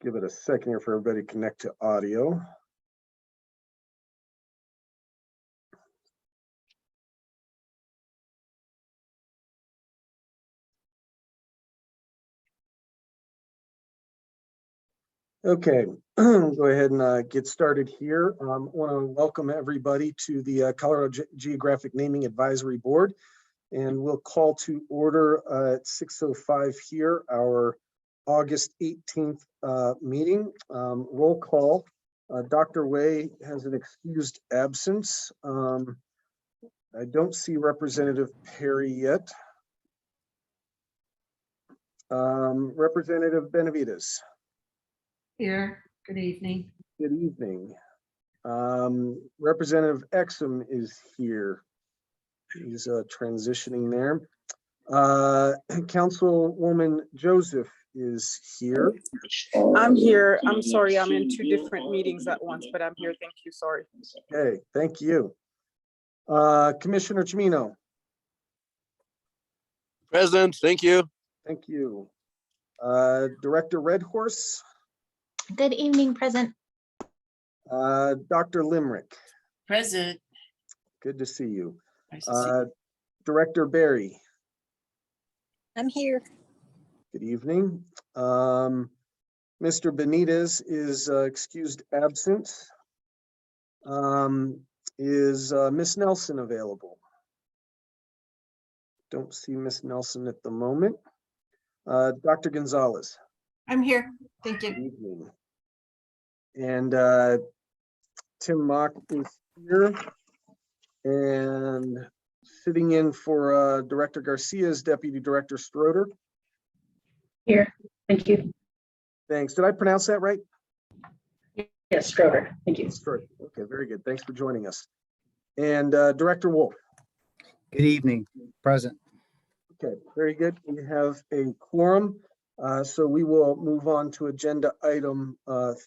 give it a second here for everybody to connect to audio. Okay, go ahead and get started here. I want to welcome everybody to the Colorado Geographic Naming Advisory Board, and we'll call to order at 6:05 here our August 18th meeting. Roll call. Dr. Way has an excused absence. I don't see Representative Perry yet. Representative Benavides. Here. Good evening. Good evening. Representative Exum is here. He's transitioning there. Councilwoman Joseph is here. I'm here. I'm sorry, I'm in two different meetings at once, but I'm here. Thank you. Sorry. Okay, thank you. Commissioner Chimino. Present, thank you. Thank you. Director Redhorse. Good evening, present. Dr. Limerick. Present. Good to see you. Nice to see you. Director Barry. I'm here. Good evening. Mr. Benitez is excused absent. Is Miss Nelson available? Don't see Miss Nelson at the moment. Dr. Gonzalez. I'm here. Thank you. Good evening. And Tim Mock is here. And sitting in for Director Garcia's Deputy Director Stroder. Here. Thank you. Thanks. Did I pronounce that right? Yes, Stroder. Thank you. Stroder. Okay, very good. Thanks for joining us. And Director Wolf. Good evening. Present. Okay, very good. We have a quorum. So we will move on to agenda item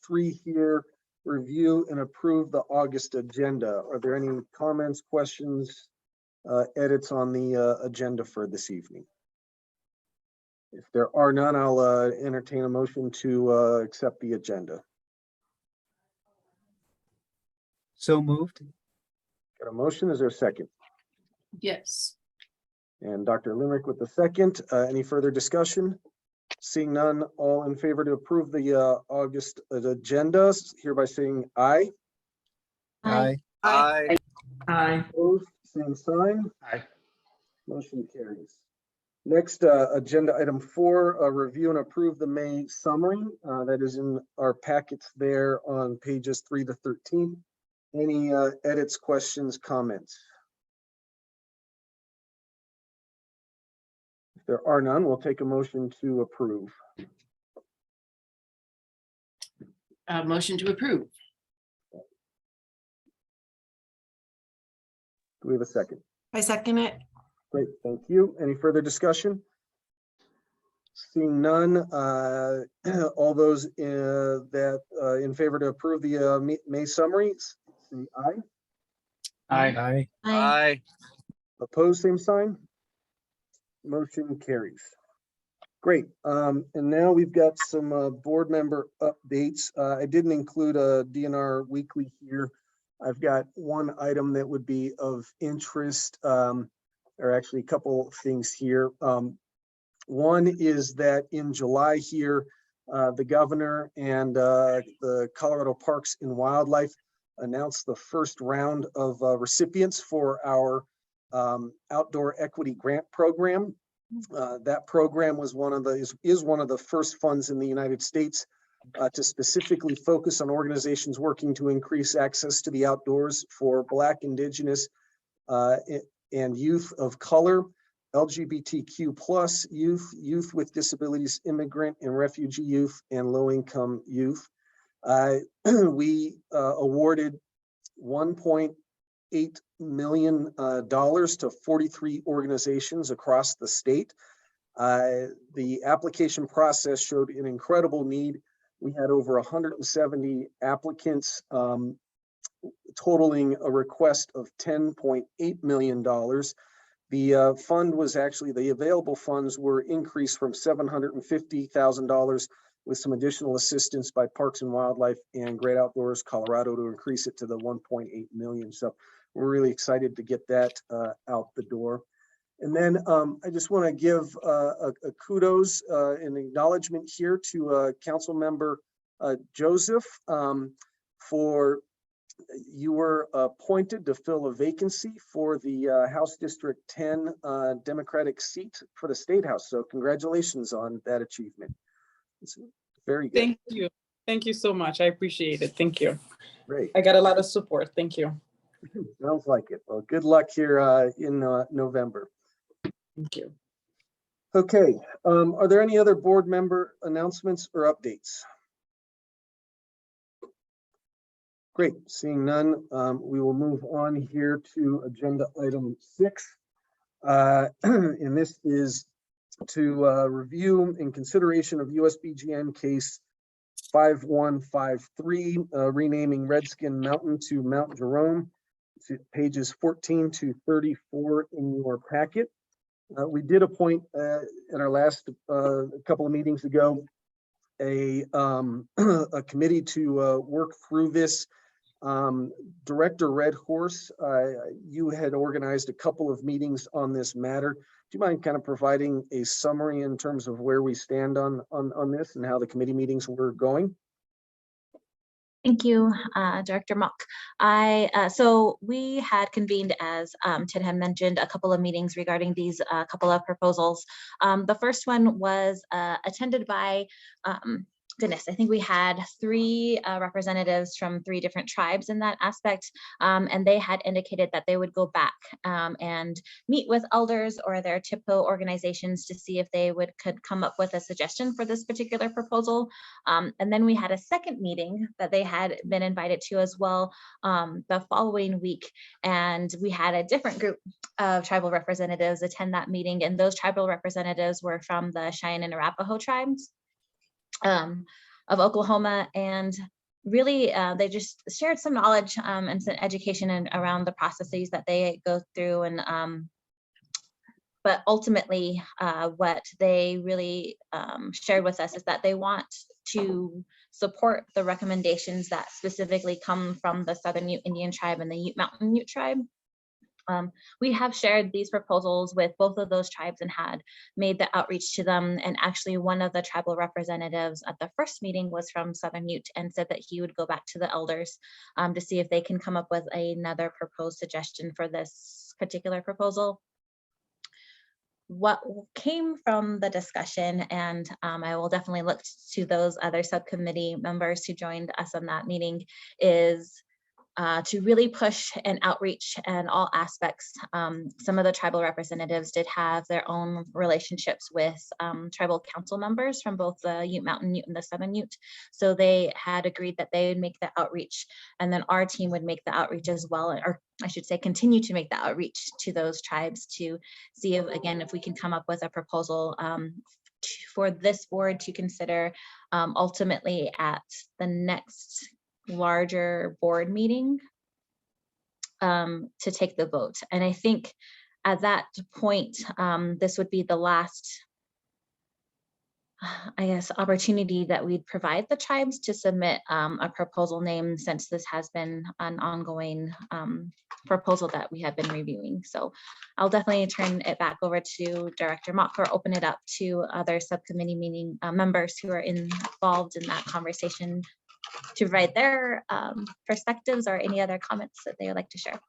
3 here. Review and approve the August agenda. Are there any comments, questions, edits on the agenda for this evening? If there are none, I'll entertain a motion to accept the agenda. So moved. Got a motion? Is there a second? Yes. And Dr. Limerick with the second. Any further discussion? Seeing none, all in favor to approve the August agenda, hereby saying aye. Aye. Aye. Aye. Opposed, same sign. Aye. Motion carries. Next, agenda item 4, review and approve the May summary. That is in our packets there on pages 3 to 13. Any edits, questions, comments? If there are none, we'll take a motion to approve. Motion to approve. Do we have a second? I second it. Great, thank you. Any further discussion? Seeing none, all those in favor to approve the May summary, say aye. Aye. Aye. Opposed, same sign. Motion carries. Great. And now we've got some board member updates. I didn't include a DNR weekly here. I've got one item that would be of interest, or actually a couple things here. One is that in July here, the governor and the Colorado Parks and Wildlife announced the first round of recipients for our outdoor equity grant program. That program was is one of the first funds in the United States to specifically focus on organizations working to increase access to the outdoors for Black, Indigenous, and youth of color, LGBTQ+ youth, youth with disabilities, immigrant and refugee youth, and low-income youth. We awarded $1.8 million to 43 organizations across the state. The application process showed an incredible need. We had over 170 applicants, totaling a request of $10.8 million. The fund was actually, the available funds were increased from $750,000 with some additional assistance by Parks and Wildlife and Great Outdoors Colorado to increase it to the 1.8 million. So we're really excited to get that out the door. And then I just want to give a kudos and acknowledgement here to Council Member Joseph for you were appointed to fill a vacancy for the House District 10 Democratic seat for the State House. So congratulations on that achievement. It's very good. Thank you. Thank you so much. I appreciate it. Thank you. Great. I got a lot of support. Thank you. Sounds like it. Well, good luck here in November. Thank you. Okay. Are there any other board member announcements or updates? Great. Seeing none, we will move on here to agenda item 6. And this is to review in consideration of USBGN case 5153, renaming Redskin Mountain to Mount Jerome. It's at pages 14 to 34 in your packet. We did appoint in our last couple of meetings ago a committee to work through this. Director Red Horse, you had organized a couple of meetings on this matter. Do you mind kind of providing a summary in terms of where we stand on this and how the committee meetings were going? Thank you, Director Mock. So we had convened, as Ted had mentioned, a couple of meetings regarding these couple of proposals. The first one was attended by I think we had 3 representatives from 3 different tribes in that aspect, and they had indicated that they would go back and meet with elders or their TIPO organizations to see if they could come up with a suggestion for this particular proposal. And then we had a second meeting that they had been invited to as well the following week, and we had a different group of tribal representatives attend that meeting, and those tribal representatives were from the Cheyenne and Arapaho tribes of Oklahoma, and really they just shared some knowledge and some education around the processes that they go through. And but ultimately what they really shared with us is that they want to support the recommendations that specifically come from the Southern Ute Indian tribe and the Ute Mountain Ute tribe. We have shared these proposals with both of those tribes and had made the outreach to them. And actually one of the tribal representatives at the first meeting was from Southern Ute and said that he would go back to the elders to see if they can come up with another proposed suggestion for this particular proposal. What came from the discussion, and I will definitely look to those other subcommittee members who joined us on that meeting, is to really push and outreach in all aspects. Some of the tribal representatives did have their own relationships with tribal council members from both the Ute Mountain Ute and the Southern Ute. So they had agreed that they would make the outreach, and then our team would make the outreach as well, or I should say continue to make the outreach to those tribes to see if, again, if we can come up with a proposal for this board to consider ultimately at the next larger board meeting to take the vote. And I think at that point, this would be the last, I guess, opportunity that we'd provide the tribes to submit a proposal name, since this has been an ongoing proposal that we have been reviewing. So I'll definitely turn it back over to Director Mock, or open it up to other subcommittee meeting members who are involved in that conversation to provide their perspectives or any other comments that they would like to share.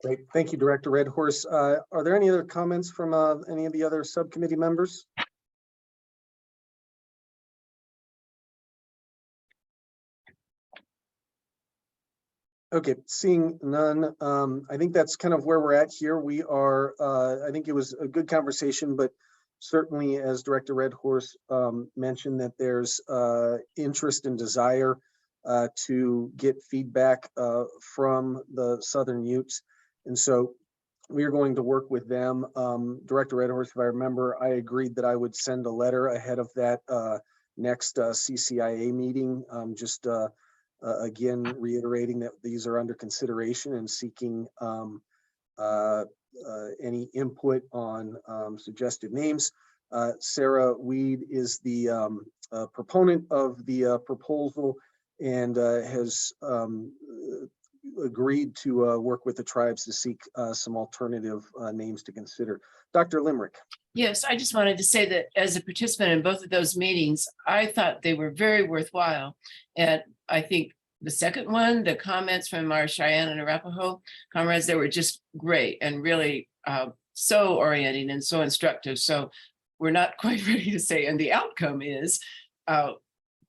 Great. Thank you, Director Red Horse. Are there any other comments from any of the other subcommittee members? Okay, seeing none, I think that's kind of where we're at here. We are, I think it was a good conversation, but certainly, as Director Red Horse mentioned, that there's interest and desire to get feedback from the Southern Utes. And so we are going to work with them. Director Red Horse, if I remember, I agreed that I would send a letter ahead of that next CCIA meeting, again, reiterating that these are under consideration and seeking any input on suggested names. Sarah Weed is the proponent of the proposal and has agreed to work with the tribes to seek some alternative names to consider. Dr. Limerick. Yes, I just wanted to say that as a participant in both of those meetings, I thought they were very worthwhile. And I think the second one, the comments from our Cheyenne and Arapaho comrades, they were just great and really so orienting and so instructive. So we're not quite ready to say, and the outcome is,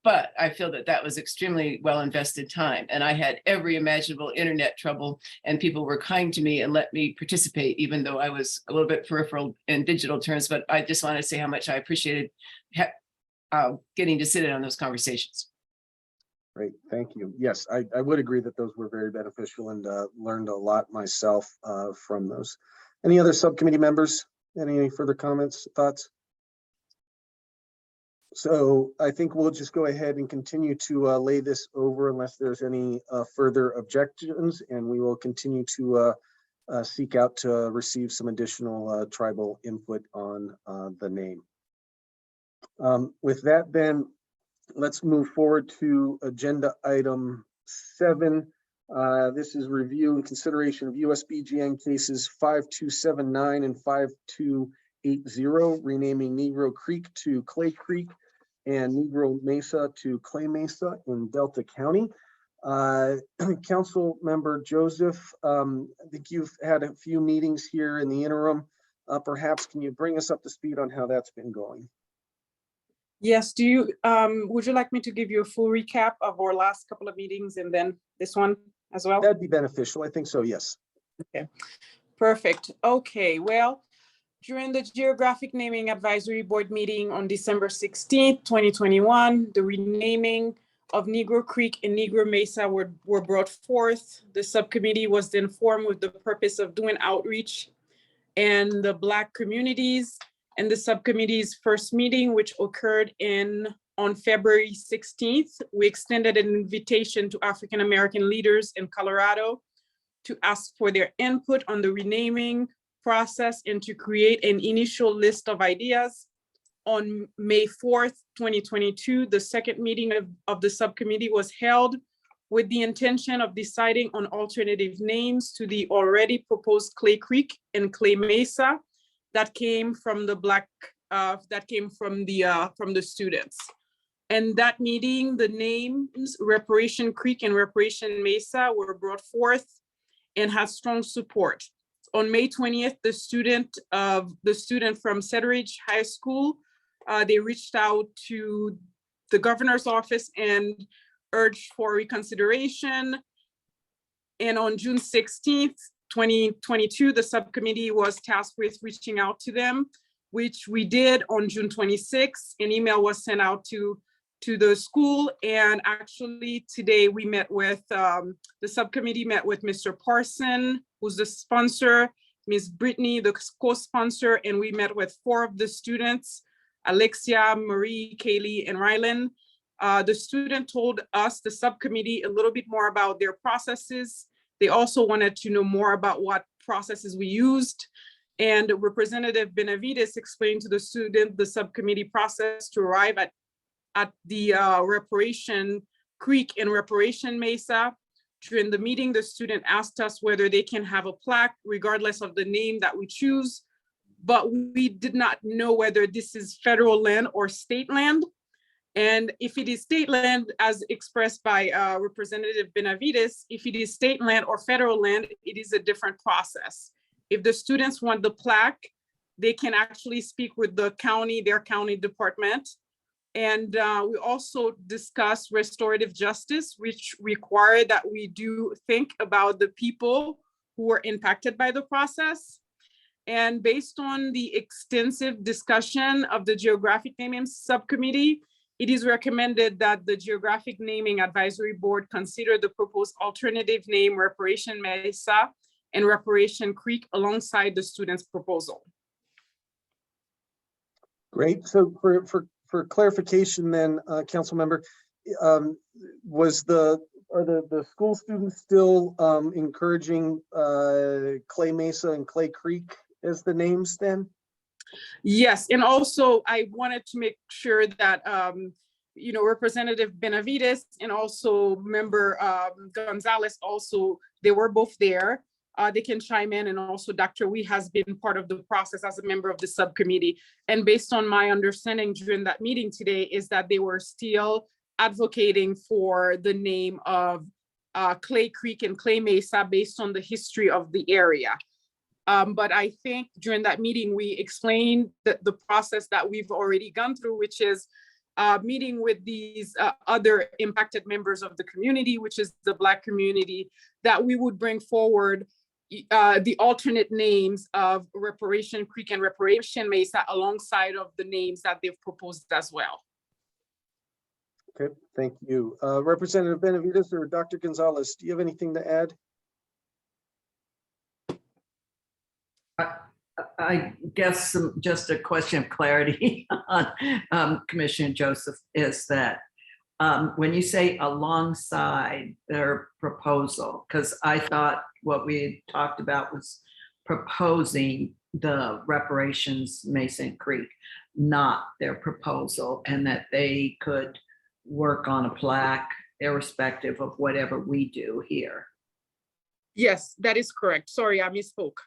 but I feel that that was extremely well invested time. And I had every imaginable internet trouble, and people were kind to me and let me participate, even though I was a little bit peripheral in digital terms. But I just want to say how much I appreciated getting to sit in on those conversations. Great, thank you. Yes, I would agree that those were very beneficial and learned a lot myself from those. Any other subcommittee members? Any further comments, thoughts? So I think we'll just go ahead and continue to lay this over unless there's any further objections, and we will continue to seek out to receive some additional tribal input on the name. With that, then, let's move forward to agenda item 7. This is review and consideration of USBGN cases 5279 and 5280, renaming Negro Creek to Clay Creek and Negro Mesa to Clay Mesa in Delta County. Council Member Joseph, I think you've had a few meetings here in the interim. Perhaps can you bring us up to speed on how that's been going? Yes, would you like me to give you a full recap of our last couple of meetings and then this one as well? That'd be beneficial. I think so, yes. Okay, perfect. Okay, well, during the Geographic Naming Advisory Board meeting on December 16th, 2021, the renaming of Negro Creek and Negro Mesa were brought forth. The subcommittee was then formed with the purpose of doing outreach in the Black communities. And the subcommittee's first meeting, which occurred on February 16th, we extended an invitation to African-American leaders in Colorado to ask for their input on the renaming process and to create an initial list of ideas. On May 4th, 2022, the second meeting of the subcommittee was held with the intention of deciding on alternative names to the already proposed Clay Creek and Clay Mesa that came from the students. And that meeting, the names Reparation Creek and Reparation Mesa were brought forth and had strong support. On May 20th, the student from Cedar High School, they reached out to the governor's office and urged for reconsideration. And on June 16th, 2022, the subcommittee was tasked with reaching out to them, which we did on June 26th. An email was sent out to the school. And actually today we met with, the subcommittee met with Mr. Parson, who's the sponsor, Ms. Brittany, the co-sponsor, and we met with 4 of the students, Alexia, Marie, Kaylee, and Rylan. The student told us, the subcommittee, a little bit more about their processes. They also wanted to know more about what processes we used. And Representative Benavides explained to the student the subcommittee process to arrive at the Reparation Creek and Reparation Mesa. During the meeting, the student asked us whether they can have a plaque regardless of the name that we choose, but we did not know whether this is federal land or state land. And if it is state land, as expressed by Representative Benavides, if it is state land or federal land, it is a different process. If the students want the plaque, they can actually speak with the county, their county department. And we also discussed restorative justice, which required that we do think about the people who were impacted by the process. And based on the extensive discussion of the Geographic Naming Subcommittee, it is recommended that the Geographic Naming Advisory Board consider the proposed alternative name Reparation Mesa and Reparation Creek alongside the students' proposal. Great. So for clarification then, council member, are the school students still encouraging Clay Mesa and Clay Creek as the names then? Yes, and also I wanted to make sure that, Representative Benavides and also Member Gonzalez also, they were both there. They can chime in, and also Dr. Wee has been part of the process as a member of the subcommittee. And based on my understanding during that meeting today is that they were still advocating for the name of Clay Creek and Clay Mesa based on the history of the area. But I think during that meeting, we explained the process that we've already gone through, which is meeting with these other impacted members of the community, which is the Black community, that we would bring forward the alternate names of Reparation Creek and Reparation Mesa alongside of the names that they've proposed as well. Okay, thank you. Representative Benavides or Dr. Gonzalez, do you have anything to add? I guess just a question of clarity on Commissioner Joseph is that when you say alongside their proposal, because I thought what we talked about was proposing the reparations Mason Creek, not their proposal, and that they could work on a plaque irrespective of whatever we do here. Yes, that is correct. Sorry, I misspoke.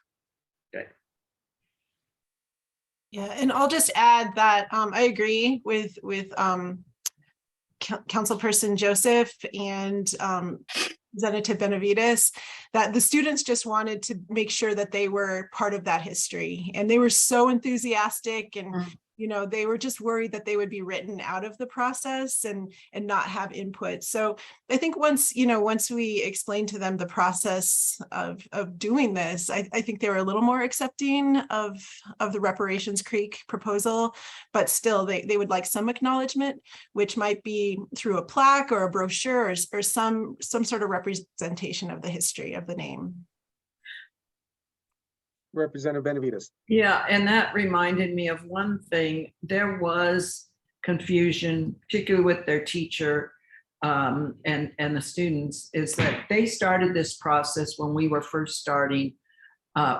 Good. Yeah, and I'll just add that I agree with Councilperson Joseph and Representative Benavides that the students just wanted to make sure that they were part of that history, and they were so enthusiastic, and they were just worried that they would be written out of the process and not have input. So I think once we explained to them the process of doing this, I think they were a little more accepting of the Reparations Creek proposal, but still they would like some acknowledgement, which might be through a plaque or a brochure or some sort of representation of the history of the name. Representative Benavides. Yeah, and that reminded me of one thing. There was confusion, particularly with their teacher and the students, is that they started this process when we were first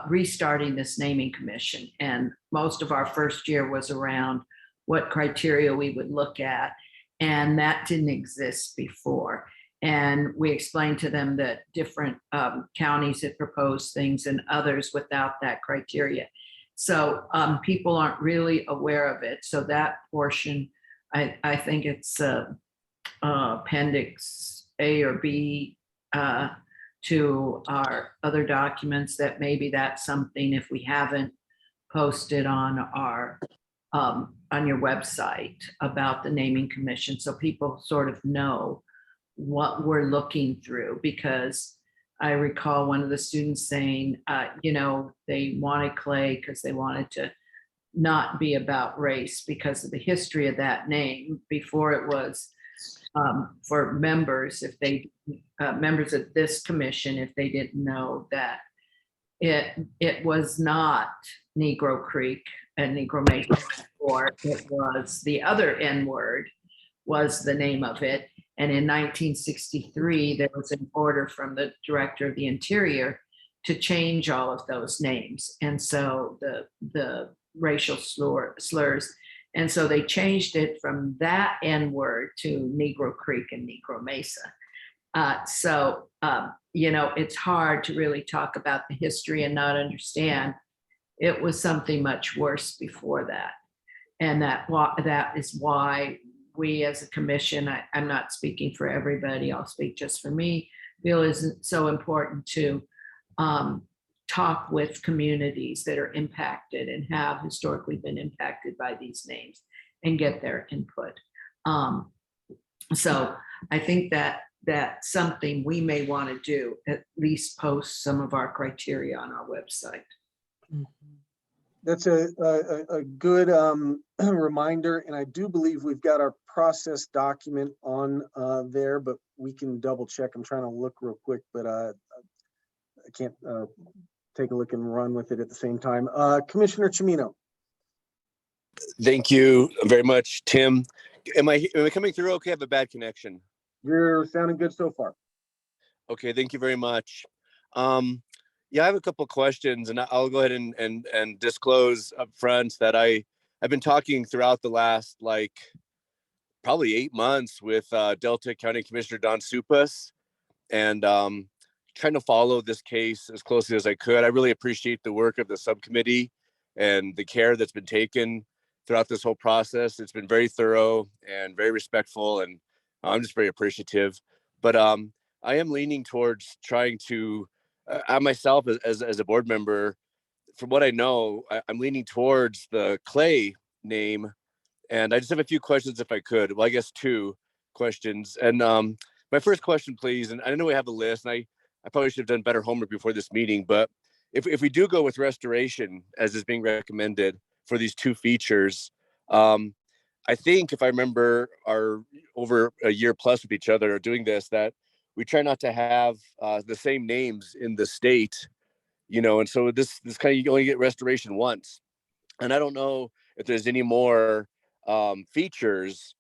restarting this naming commission. And most of our first year was around what criteria we would look at. And that didn't exist before. And we explained to them that different counties had proposed things and others without that criteria. So people aren't really aware of it. So that portion, I think it's Appendix A or B to our other documents, that maybe that's something, if we haven't posted on our on your website about the naming commission, so people sort of know what we're looking through. Because I recall one of the students saying, they wanted Clay because they wanted to not be about race because of the history of that name. Before it was for members, if they members of this commission, if they didn't know that it was not Negro Creek and Negro Mesa, or it was the other N word was the name of it. And in 1963, there was an order from the Director of the Interior to change all of those names. And so the racial slurs. And so they changed it from that N word to Negro Creek and Negro Mesa. It's hard to really talk about the history and not understand it was something much worse before that. And that is why we as a commission, I'm not speaking for everybody, I'll speak just for me, feel is so important to talk with communities that are impacted and have historically been impacted by these names and get their input. So I think that that's something we may want to do, at least post some of our criteria on our website. That's a good reminder, and I do believe we've got our process document on there, but we can double check. I'm trying to look real quick, but I can't take a look and run with it at the same time. Commissioner Chimino. Thank you very much, Tim. Am I coming through okay? I have a bad connection. You're sounding good so far. Okay, thank you very much. Yeah, I have a couple questions, and I'll go ahead and disclose up front that I've been talking throughout the last like probably 8 months with Delta County Commissioner Don Supas, and trying to follow this case as closely as I could. I really appreciate the work of the subcommittee and the care that's been taken throughout this whole process. It's been very thorough and very respectful, and I'm just very appreciative. But I am leaning towards trying to, I myself as a board member, from what I know, I'm leaning towards the Clay name. And I just have a few questions if I could. Well, I guess two questions. And my first question, please, and I know we have a list, and I probably should have done better homework before this meeting, but if we do go with restoration as is being recommended for these two features, I think if I remember our over a year plus with each other doing this, that we try not to have the same names in the state, you know, and so this kind of, you only get restoration once. And I don't know if there's any more features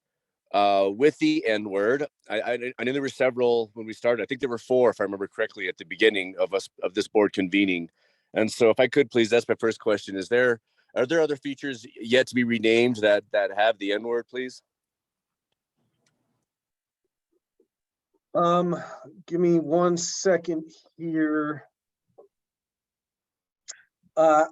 with the N word. I know there were several when we started. I think there were 4, if I remember correctly, at the beginning of this board convening. And so, if I could please, that's my first question: are there other features yet to be renamed that have the N word, please? Give me 1 second here. I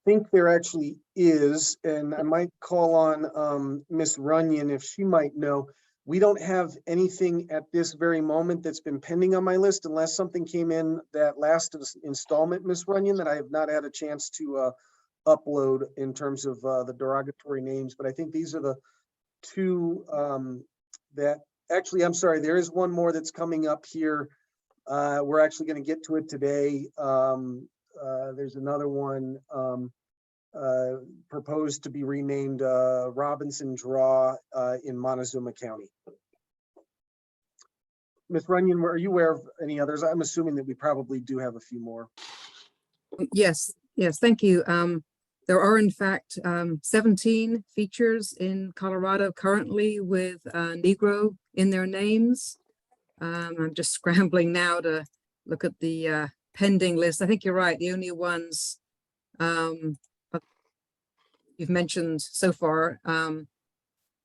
think there actually is, and I might call on Miss Runyon if she might know. We don't have anything at this very moment that's been pending on my list, unless something came in that last installment, Miss Runyon, that I have not had a chance to upload in terms of the derogatory names. But I think these are the two that actually, I'm sorry, there is one more that's coming up here. We're actually going to get to it today. There's another one proposed to be renamed Robinson Draw in Montezuma County. Ms. Runyon, are you aware of any others? I'm assuming that we probably do have a few more. Yes, thank you. There are in fact 17 features in Colorado currently with Negro in their names. I'm just scrambling now to look at the pending list. I think you're right. The only ones you've mentioned so far.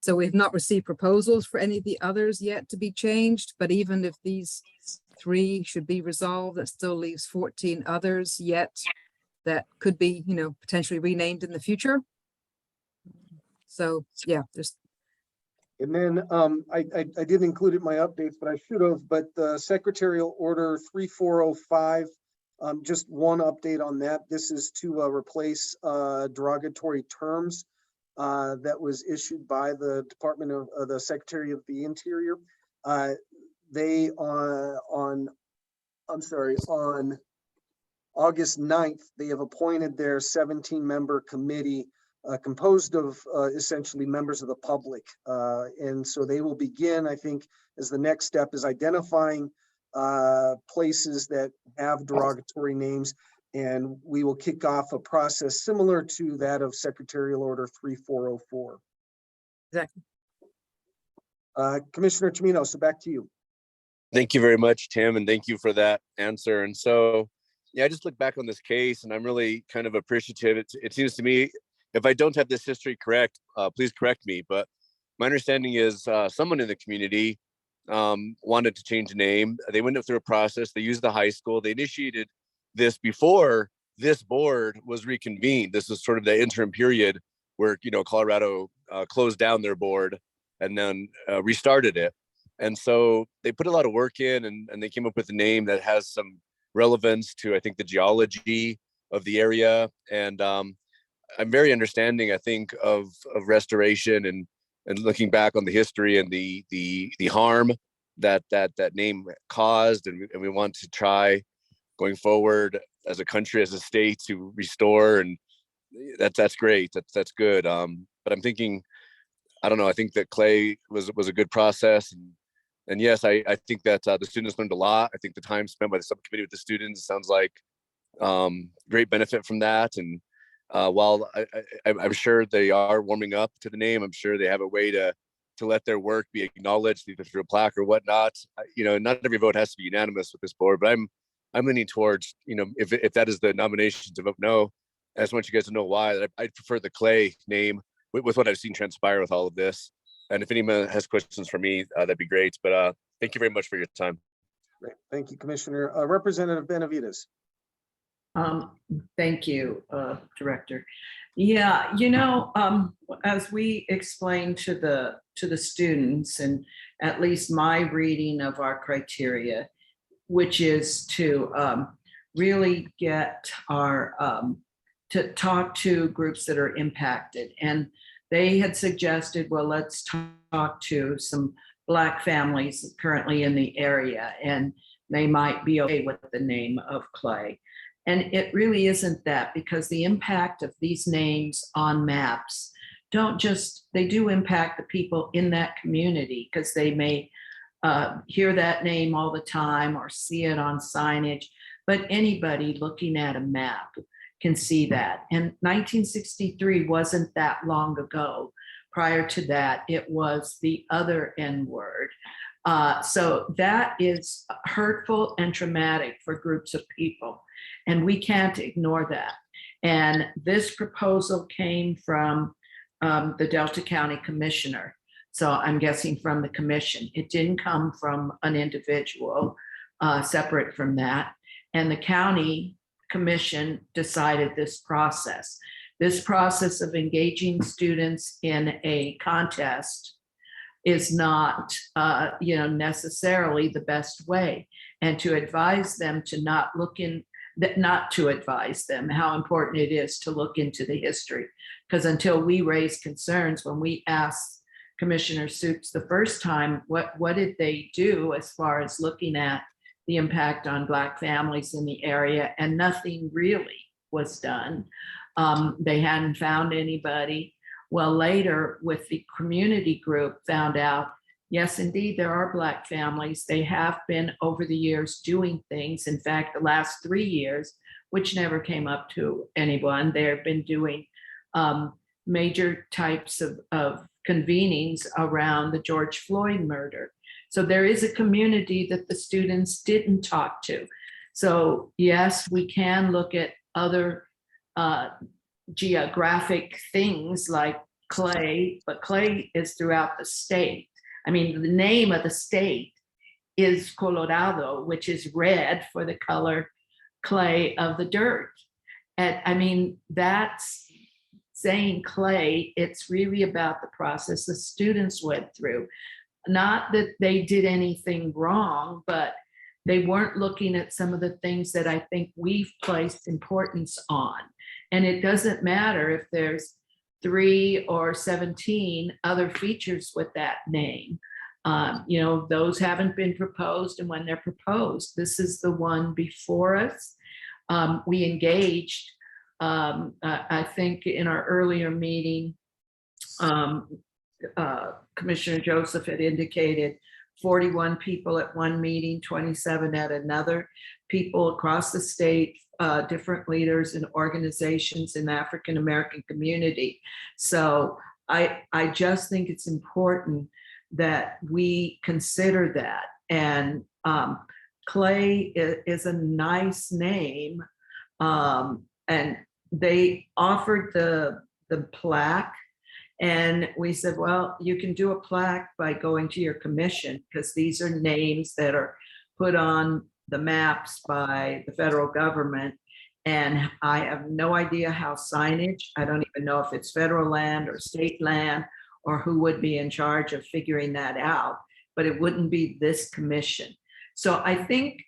So we've not received proposals for any of the others yet to be changed, but even if these 3 should be resolved, that still leaves 14 others yet that could be, you know, potentially renamed in the future. So yeah, there's. And then I didn't include it in my updates, but I should have. But the Secretarial Order 3405, just one update on that. This is to replace derogatory terms that was issued by the Department of the Secretary of the Interior. They on August 9th, they have appointed their 17-member committee composed of essentially members of the public. And so they will begin, I think, as the next step is identifying places that have derogatory names, and we will kick off a process similar to that of Secretarial Order 3404. Exactly. Commissioner Tomino, so back to you. Thank you very much, Tim, and thank you for that answer. And so, yeah, I just look back on this case, and I'm really kind of appreciative. It seems to me, if I don't have this history correct, please correct me. But my understanding is someone in the community wanted to change the name. They went through a process. They used the high school. They initiated this before this board was reconvened. This was sort of the interim period where, you know, Colorado closed down their board and then restarted it. And so they put a lot of work in, and they came up with a name that has some relevance to, I think, the geology of the area. And I'm very understanding, I think, of restoration and looking back on the history and the harm that name caused, and we want to try going forward as a country, as a state, to restore. And that's great. That's good. But I'm thinking, I don't know. I think that Clay was a good process, and yes, I think that the students learned a lot. I think the time spent by the subcommittee with the students sounds like great benefit from that. And while I'm sure they are warming up to the name, I'm sure they have a way to let their work be acknowledged, either through a plaque or whatnot. You know, not every vote has to be unanimous with this board, but I'm leaning towards, if that is the nomination, to vote no. I just want you guys to know why. I'd prefer the Clay name with what I've seen transpire with all of this. And if anyone has questions for me, that'd be great. But thank you very much for your time. Great. Thank you, Commissioner. Representative Benavides. Thank you, Director. Yeah, as we explained to the students, and at least my reading of our criteria, which is to really get to talk to groups that are impacted. And they had suggested, well, let's talk to some Black families currently in the area, and they might be okay with the name of Clay. And it really isn't that, because the impact of these names on maps they do impact the people in that community, because they may hear that name all the time or see it on signage, but anybody looking at a map can see that. And 1963 wasn't that long ago. Prior to that, it was the other N word. So that is hurtful and traumatic for groups of people, and we can't ignore that. And this proposal came from the Delta County Commissioner. So I'm guessing from the commission. It didn't come from an individual separate from that. And the county commission decided this process. This process of engaging students in a contest is not necessarily the best way. And to advise them to not to advise them how important it is to look into the history. Because until we raise concerns, when we asked Commissioner Supes the first time, what did they do as far as looking at the impact on Black families in the area, and nothing really was done. They hadn't found anybody. Well, later with the community group found out, yes, indeed, there are Black families. They have been over the years doing things. In fact, the last 3 years, which never came up to anyone, they've been doing major types of convenings around the George Floyd murder. So there is a community that the students didn't talk to. So yes, we can look at other geographic things like Clay, but Clay is throughout the state. I mean, the name of the state is Colorado, which is red for the color clay of the dirt. And I mean, that's saying Clay, it's really about the process the students went through. Not that they did anything wrong, but they weren't looking at some of the things that I think we've placed importance on. And it doesn't matter if there's 3 or 17 other features with that name. Those haven't been proposed, and when they're proposed, this is the one before us. We engaged, I think in our earlier meeting, Commissioner Joseph had indicated 41 people at one meeting, 27 at another, people across the state, different leaders and organizations in the African-American community. So I just think it's important that we consider that. And Clay is a nice name. And they offered the plaque. And we said, well, you can do a plaque by going to your commission, because these are names that are put on the maps by the federal government. And I have no idea how signage, I don't even know if it's federal land or state land, or who would be in charge of figuring that out, but it wouldn't be this commission. So I think,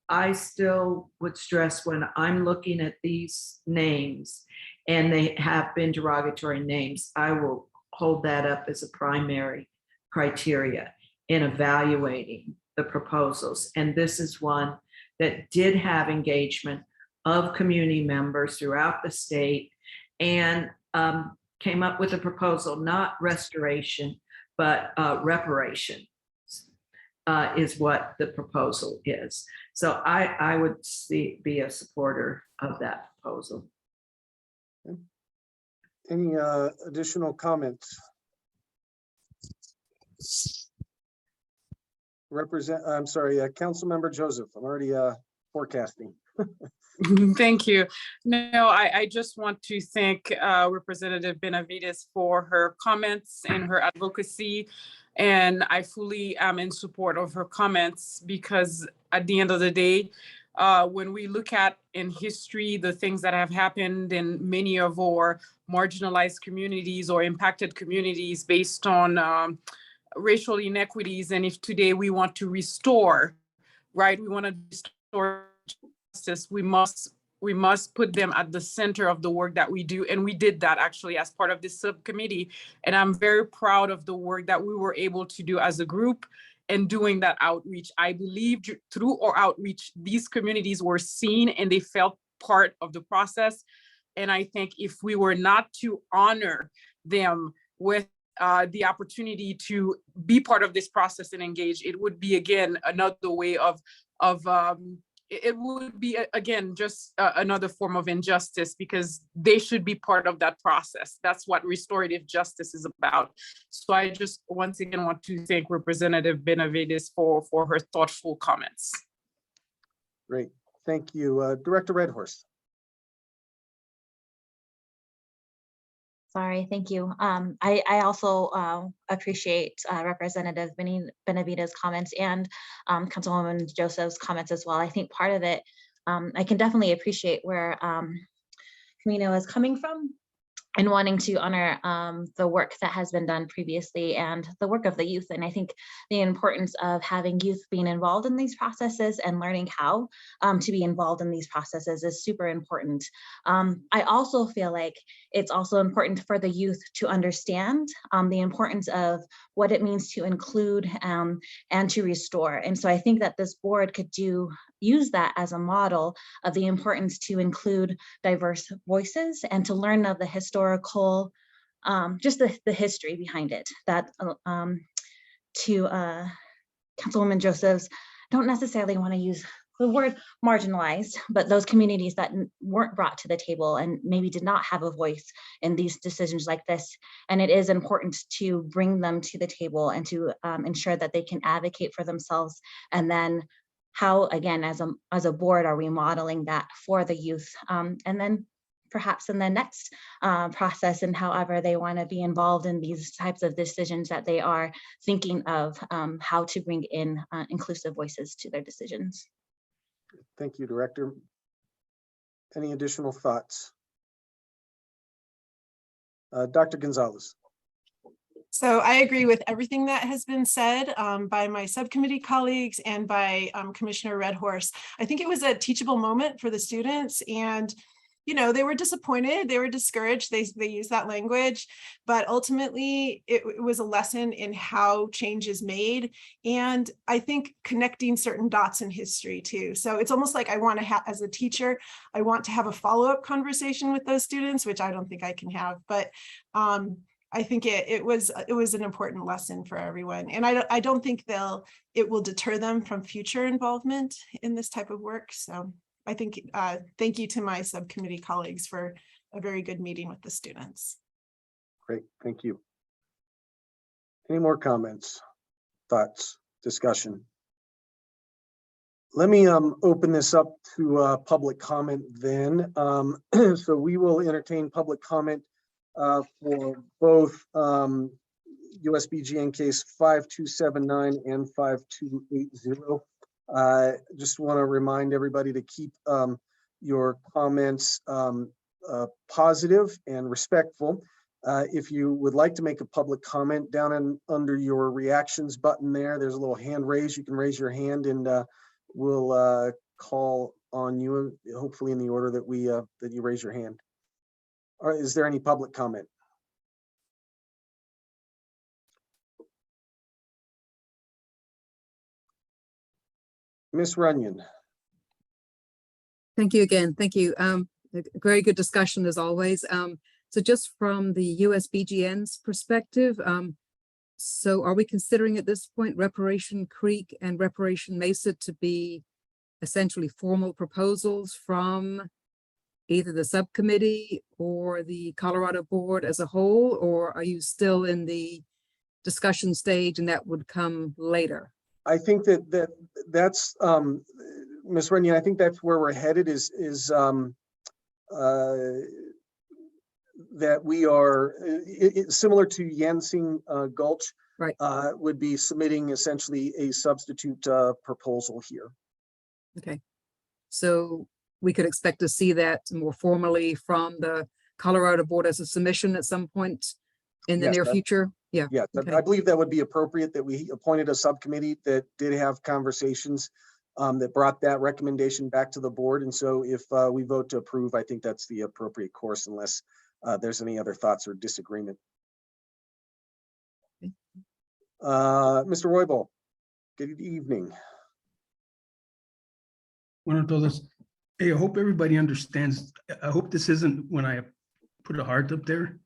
I still would stress, when I'm looking at these names and they have been derogatory names, I will hold that up as a primary criteria in evaluating the proposals. And this is one that did have engagement of community members throughout the state, and came up with a proposal, not restoration, but reparation is what the proposal is. So I would be a supporter of that proposal. Any additional comments? Councilmember Joseph, I'm already forecasting. Thank you. No, I just want to thank Representative Benavides for her comments and her advocacy. And I fully am in support of her comments because at the end of the day, when we look at in history, the things that have happened in many of our marginalized communities or impacted communities based on racial inequities, and if today we want to restore, right, we want to restore justice, we must put them at the center of the work that we do. And we did that actually as part of this subcommittee. And I'm very proud of the work that we were able to do as a group and doing that outreach. I believe through our outreach, these communities were seen and they felt part of the process. And I think if we were not to honor them with the opportunity to be part of this process and engage, it would be again another way of it would be again just another form of injustice, because they should be part of that process. That's what restorative justice is about. So I just once again want to thank Representative Benavides for her thoughtful comments. Great, thank you. Director Redhorst. Sorry, thank you. I also appreciate Representative Benavides' comments and Councilwoman Joseph's comments as well. I think part of it, I can definitely appreciate where Camino is coming from and wanting to honor the work that has been done previously and the work of the youth. And I think the importance of having youth being involved in these processes and learning how to be involved in these processes is super important. I also feel like it's also important for the youth to understand the importance of what it means to include and to restore. And so I think that this board could use that as a model of the importance to include diverse voices and to learn of the historical, just the history behind it. That to Councilwoman Joseph's, don't necessarily want to use the word marginalized, but those communities that weren't brought to the table and maybe did not have a voice in these decisions like this. And it is important to bring them to the table and to ensure that they can advocate for themselves. And then how, again, as a board, are we modeling that for the youth? And then perhaps in the next process and however they want to be involved in these types of decisions, that they are thinking of how to bring in inclusive voices to their decisions. Thank you, Director. Any additional thoughts? Dr. Gonzalez. So I agree with everything that has been said by my subcommittee colleagues and by Commissioner Redhorst. I think it was a teachable moment for the students, and you know, they were disappointed, they were discouraged, they used that language, but ultimately it was a lesson in how change is made. And I think connecting certain dots in history too. So it's almost like I want to have, as a teacher, I want to have a follow-up conversation with those students, which I don't think I can have, but I think it was an important lesson for everyone. And I don't think it will deter them from future involvement in this type of work. So I think, thank you to my subcommittee colleagues for a very good meeting with the students. Great, thank you. Any more comments, thoughts, discussion? Let me open this up to public comment then. So we will entertain public comment for both USBGN case 5279 and 5280. Just want to remind everybody to keep your comments positive and respectful. If you would like to make a public comment, down under your reactions button there's a little hand raise. You can raise your hand and we'll call on you, hopefully in the order that that you raise your hand. All right, is there any public comment? Ms. Runyon. Thank you again. Thank you. A very good discussion as always. So just from the USBGN's perspective, so are we considering at this point Reparation Creek and Reparation Mesa to be essentially formal proposals from either the subcommittee or the Colorado board as a whole, or are you still in the discussion stage and that would come later? I think that's, Ms. Runyon, I think that's where we're headed is that we are, similar to Yansing Gulch. Right. Would be submitting essentially a substitute proposal here. Okay. So we could expect to see that more formally from the Colorado Board as a submission at some point in the Yes, near that- future? Yeah. Yeah, Okay. I believe that would be appropriate, that we appointed a subcommittee that did have conversations that brought that recommendation back to the board. And so if we vote to approve, I think that's the appropriate course unless there's any other thoughts or disagreement. Okay. Mr. Roybal, good evening. Buenas todos. Hey, I hope everybody understands. I hope this isn't when I put a heart up there.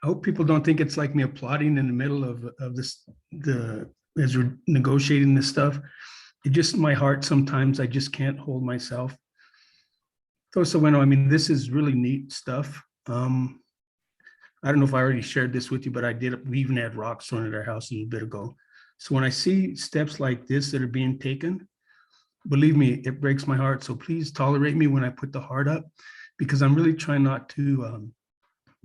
I hope people don't think it's like me applauding in the middle of this, as we're negotiating this stuff. It just, my heart, sometimes I just can't hold myself. So bueno, I mean, this is really neat stuff. I don't know if I already shared this with you, but I did. We even had rocks thrown at our house a little bit ago. So when I see steps like this that are being taken, believe me, it breaks my heart. So please tolerate me when I put the heart up, because I'm really trying not to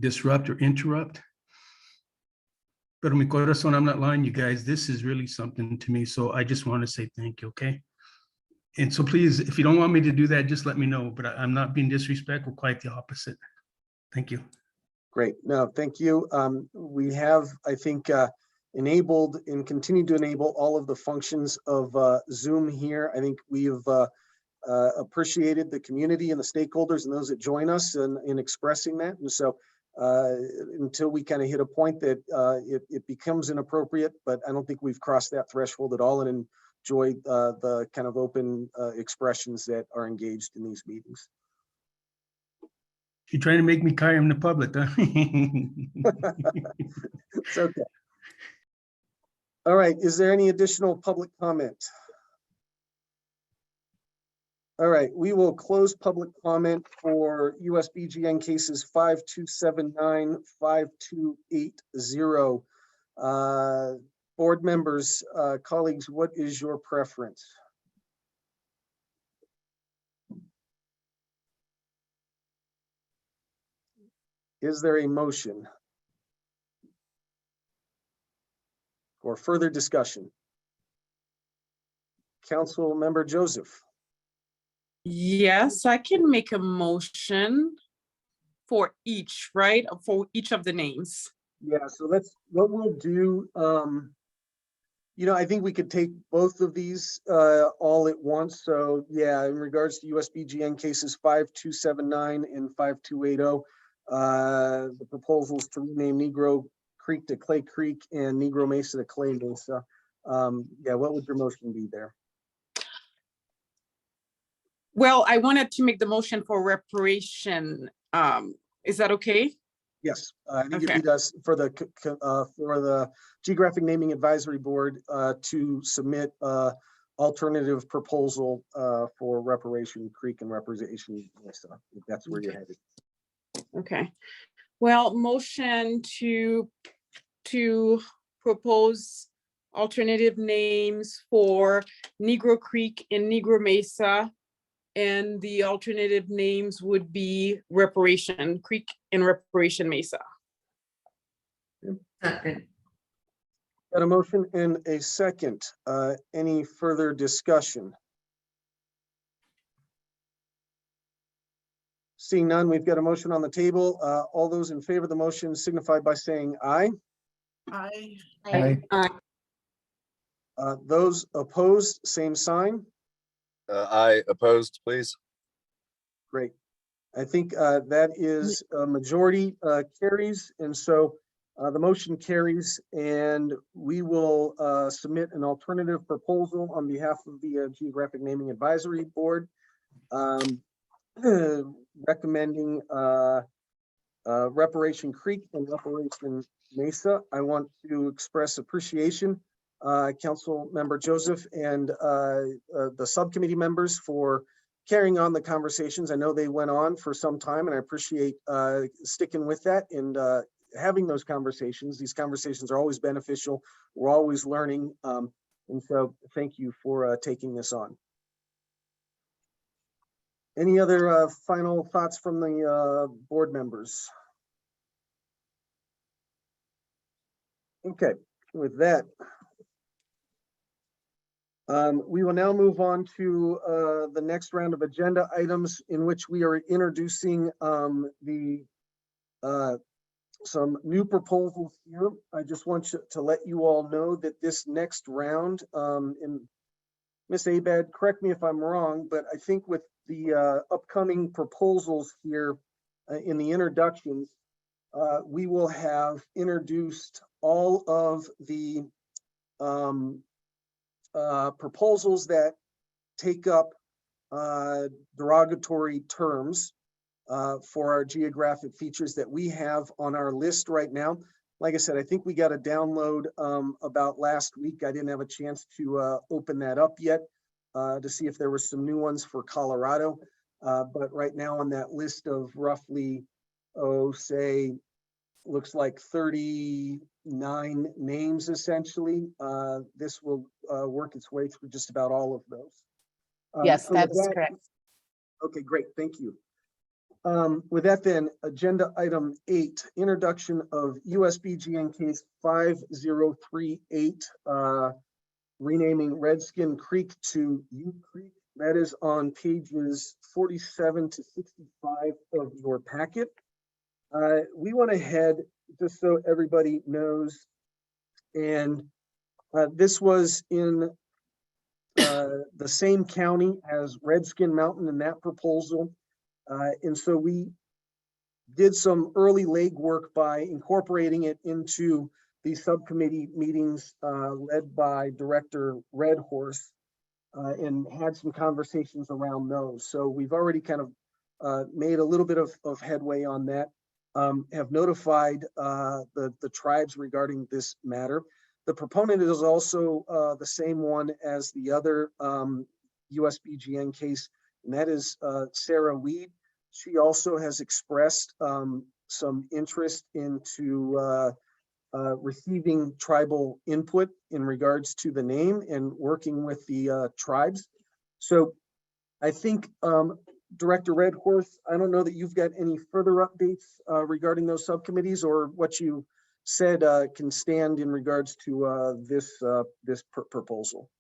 disrupt or interrupt. Pero mi corazón, I'm not lying, you guys, this is really something to me. So I just want to say thank you, okay? And so please, if you don't want me to do that, just let me know, but I'm not being disrespectful, quite the opposite. Thank you. Great. No, thank you. We have, I think, enabled and continue to enable all of the functions of Zoom here. I think we have appreciated the community and the stakeholders and those that join us in expressing that. And so until we kind of hit a point that it becomes inappropriate, but I don't think we've crossed that threshold at all, and enjoy the kind of open expressions that are engaged in these meetings. You're trying to make me cry in the public, huh? It's okay. All right, is there any additional public comment? All right, we will close public comment for USBGN cases 5279, 5280. Board members, colleagues, what is your preference? Is there a motion or further discussion? Council Member Joseph. Yes, I can make a motion for each, right? For each of the names. Yeah, so what we'll do, I think we could take both of these all at once. So yeah, in regards to USBGN cases 5279 and 5280, the proposals to rename Negro Creek to Clay Creek and Negro Mesa to Clay Mesa. Yeah, what would your motion be there? Well, I wanted to make the motion for reparation. Is that okay? Yes, I think Okay. it does for the Geographic Naming Advisory Board to submit alternative proposal for Reparation Creek and Reparation Mesa. If that's where you're headed. Okay. Well, motion to propose alternative names for Negro Creek and Negro Mesa. And the alternative names would be Reparation Creek and Reparation Mesa. Second. Got a motion and a second. Any further discussion? Seeing none, we've got a motion on the table. All those in favor of the motion signify by saying aye. I, Aye. Those opposed, same sign. I opposed, please. Great. I think that is a majority carries, and so the motion carries, and we will submit an alternative proposal on behalf of the Geographic Naming Advisory Board, recommending Reparation Creek and Reparation Mesa. I want to express appreciation, Council Member Joseph and the subcommittee members for carrying on the conversations. I know they went on for some time, and I appreciate sticking with that and having those conversations. These conversations are always beneficial. We're always learning. And so thank you for taking this on. Any other final thoughts from the board members? Okay, with that, we will now move on to the next round of agenda items in which we are introducing some new proposals here. I just want to let you all know that this next round, and Ms. Abad, correct me if I'm wrong, but I think with the upcoming proposals here in the introductions, we will have introduced all of the proposals that take up derogatory terms for our geographic features that we have on our list right now. Like I said, I think we got a download about last week. I didn't have a chance to open that up yet to see if there were some new ones for Colorado. But right now on that list of roughly, say, looks like 39 names essentially. This will work its way through just about all of those. Yes, so that with is correct. Okay, great, thank you. With that then, agenda item 8, introduction of USBGN case 5038, renaming Redskin Creek to U Creek. That is on pages 47 to 65 of your packet. We went ahead, just so everybody knows, and this was in the same county as Redskin Mountain in that proposal. And so we did some early legwork by incorporating it into the subcommittee meetings led by Director Redhorse and had some conversations around those. So we've already kind of made a little bit of headway on that. Have notified the tribes regarding this matter. The proponent is also the same one as the other USBGN case, and that is Sarah Weed. She also has expressed some interest into receiving tribal input in regards to the name and working with the tribes. So I think Director Redhorse, I don't know that you've got any further updates regarding those subcommittees, or what you said can stand in regards to this proposal.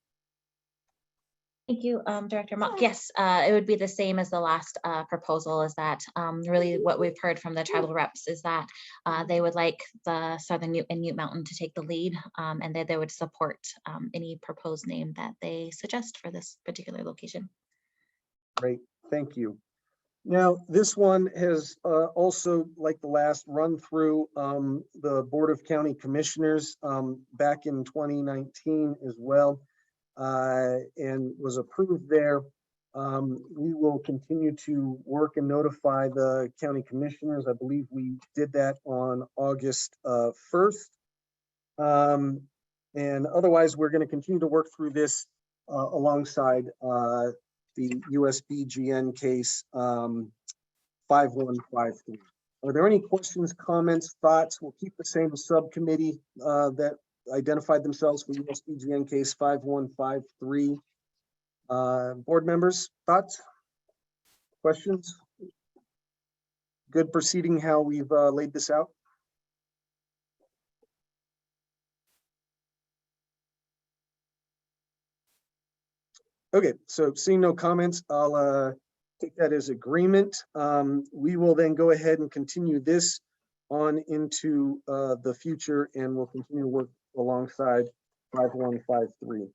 Thank you, Director Mock. Yes, it would be the same as the last proposal, is that really what we've heard from the tribal reps is that they would like the Southern Ute and Ute Mountain to take the lead, and that they would support any proposed name that they suggest for this particular location. Great, thank you. Now, this one has also, like the last, run through the Board of County Commissioners back in 2019 as well, and was approved there. We will continue to work and notify the county commissioners. I believe we did that on August 1st. And otherwise, we're going to continue to work through this alongside the USBGN case 5153. Are there any questions, comments, thoughts? We'll keep the same subcommittee that identified themselves for USBGN case 5153. Board members, thoughts, questions? Good proceeding how we've laid this out? Okay, so seeing no comments, I'll take that as agreement. We will then go ahead and continue this on into the future, and we'll continue to work alongside 5153.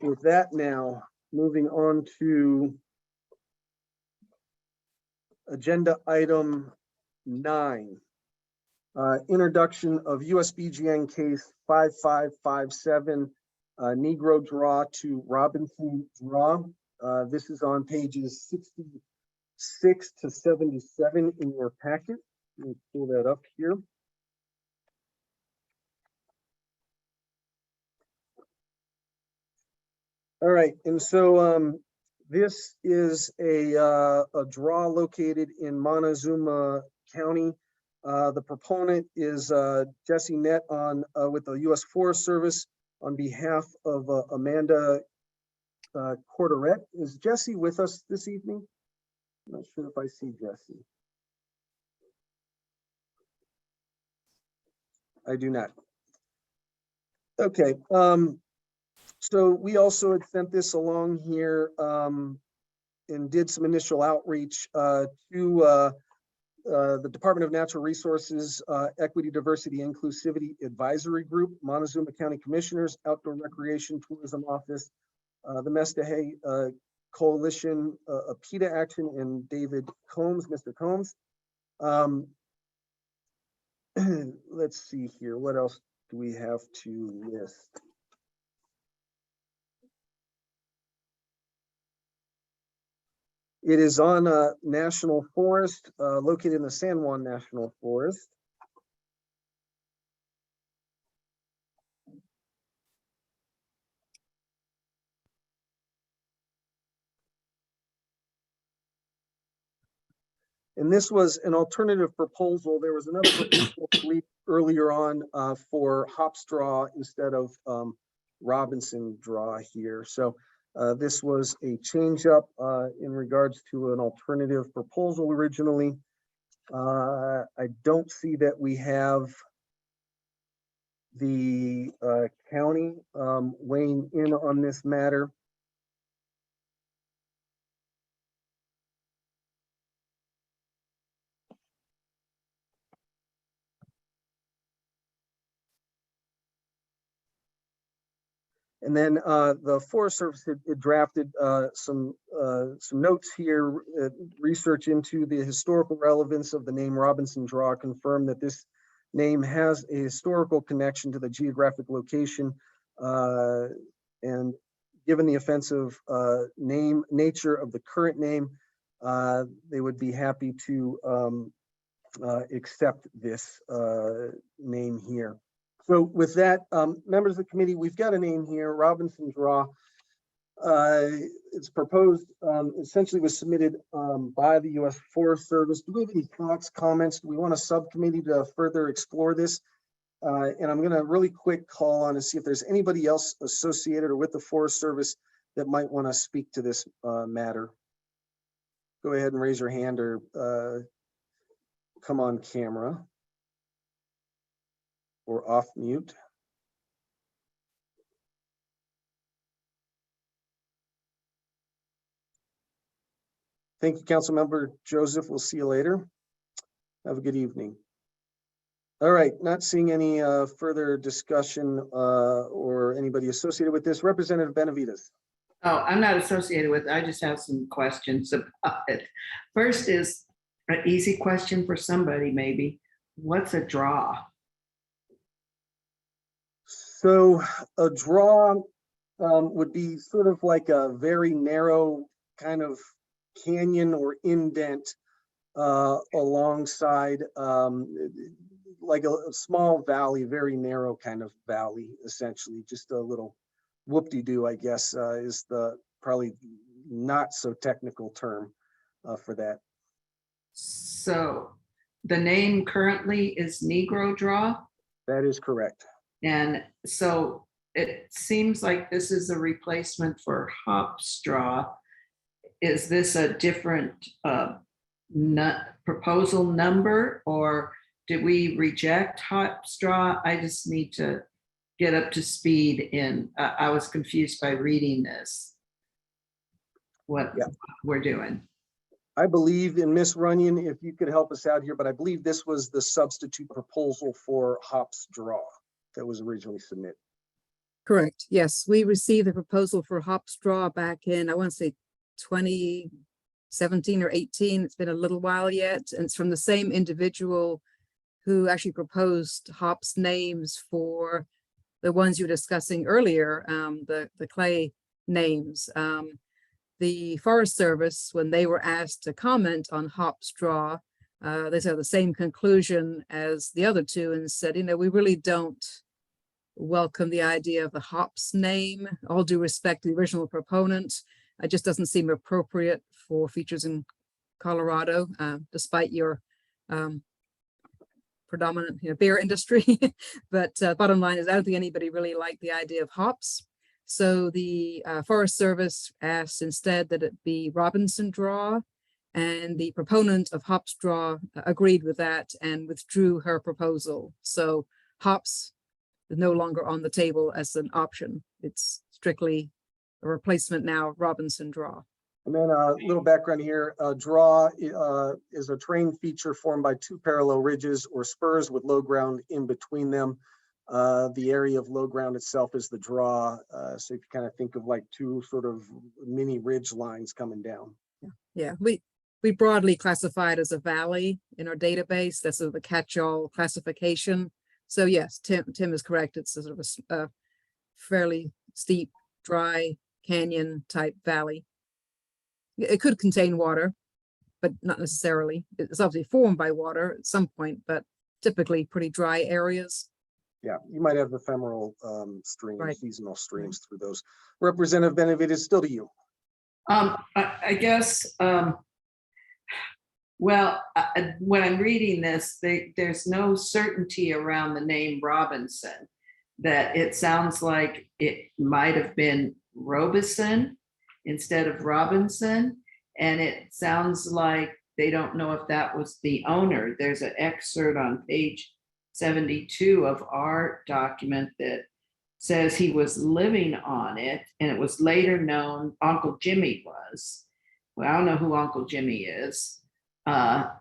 With that now, moving on to agenda item 9, introduction of USBGN case 5557, Negro Draw to Robinson Draw. This is on pages 66 to 77 in your packet. Let me pull that up here. All right, and so this is a draw located in Montezuma County. The proponent is Jesse Nett with the U.S. Forest Service on behalf of Amanda Corderette. Is Jesse with us this evening? I'm not sure if I see Jesse. I do not. Okay, so we also had sent this along here and did some initial outreach to the Department of Natural Resources, Equity, Diversity, Inclusivity Advisory Group, Montezuma County Commissioners, Outdoor Recreation Tourism Office, the Mestahay Coalition, PETA Action, and David Combs, Mr. Combs. Let's see here. What else do we have to list? It is on a national forest located in the San Juan National Forest. And this was an alternative proposal. There was another proposal earlier on for hop straw instead of Robinson draw here. So this was a change up in regards to an alternative proposal originally. I don't see that we have the county weighing in on this matter. And then the Forest Service had drafted some notes here, research into the historical relevance of the name Robinson Draw, confirmed that this name has a historical connection to the geographic location, and given the offensive nature of the current name, they would be happy to accept this name here. So with that, members of the committee, we've got a name here, Robinson Draw. It's proposed, essentially was submitted by the U.S. Forest Service. Do we have any thoughts, comments? Do we want a subcommittee to further explore this? And I'm going to really quick call on to see if there's anybody else associated or with the Forest Service that might want to speak to this matter. Go ahead and raise your hand or come on camera. Or off mute. Thank you, Councilmember Joseph. We'll see you later. Have a good evening. All right, not seeing any further discussion or anybody associated with this. Representative Benavides. Oh, I'm not associated with it. I just have some questions about it. First is an easy question for somebody, maybe. What's a draw? So a draw would be sort of like a very narrow kind of canyon or indent alongside like a small valley, very narrow kind of valley, essentially. Just a little whoop-de-doo, I guess, is the probably not so technical term for that. So the name currently is Negro Draw? That is correct. And so it seems like this is a replacement for hop straw. Is this a different proposal number, or did we reject hop straw? I just need to get up to speed in, I was confused by reading this, what we're doing. I believe, in Miss Runyon, if you could help us out here, but I believe this was the substitute proposal for hop straw that was originally submitted. Correct. Yes, we received the proposal for hop straw back in, I want to say 2017 or 18. It's been a little while yet. And it's from the same individual who actually proposed hops names for the ones you were discussing earlier, the clay names. The Forest Service, when they were asked to comment on hop straw, they said the same conclusion as the other two and said, you know, we really don't welcome the idea of the hops name. All due respect to the original proponent, it just doesn't seem appropriate for features in Colorado, despite your predominant, beer industry. But bottom line is, I don't think anybody really liked the idea of hops. So the Forest Service asked instead that it be Robinson Draw, and the proponent of hops draw agreed with that and withdrew her proposal. So hops is no longer on the table as an option. It's strictly a replacement now, Robinson Draw. And then a little background here, draw is a terrain feature formed by two parallel ridges or spurs with low ground in between them. The area of low ground itself is the draw. So if you kind of think of like two sort of mini ridge lines coming down. Yeah, we broadly classify it as a valley in our database. That's sort of the catch-all classification. So yes, Tim is correct. It's sort of a fairly steep, dry canyon type valley. It could contain water, but not necessarily. It's obviously formed by water at some point, but typically pretty dry areas. Yeah, you might have ephemeral streams, Right. seasonal streams through those. Representative Benavides, still to you. I guess, when I'm reading this, there's no certainty around the name Robinson, that it sounds like it might have been Robeson instead of Robinson. And it sounds like they don't know if that was the owner. There's an excerpt on page 72 of our document that says he was living on it, and it was later known Uncle Jimmy was. Well, I don't know who Uncle Jimmy is, but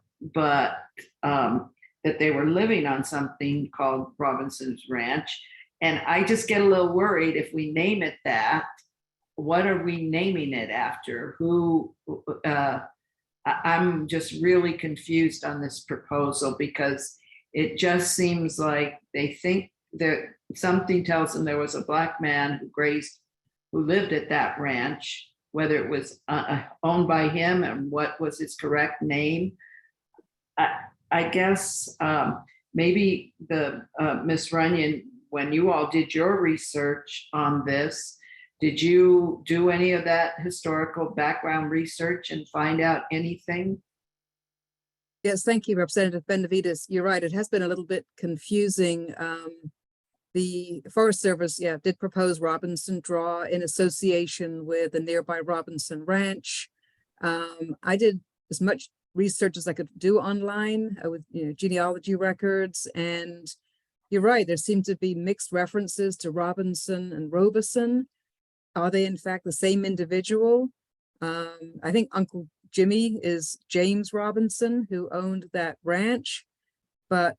that they were living on something called Robinson's Ranch. And I just get a little worried if we name it that, what are we naming it after? Who, I'm just really confused on this proposal, because it just seems like they think that something tells them there was a Black man who lived at that ranch, whether it was owned by him and what was his correct name. I guess maybe the Ms. Runyon, when you all did your research on this, did you do any of that historical background research and find out anything? Yes, thank you, Representative Benavides. You're right. It has been a little bit confusing. The Forest Service, did propose Robinson Draw in association with the nearby Robinson Ranch. I did as much research as I could do online with genealogy records, and you're right. There seem to be mixed references to Robinson and Robeson. Are they in fact the same individual? I think Uncle Jimmy is James Robinson, who owned that ranch, but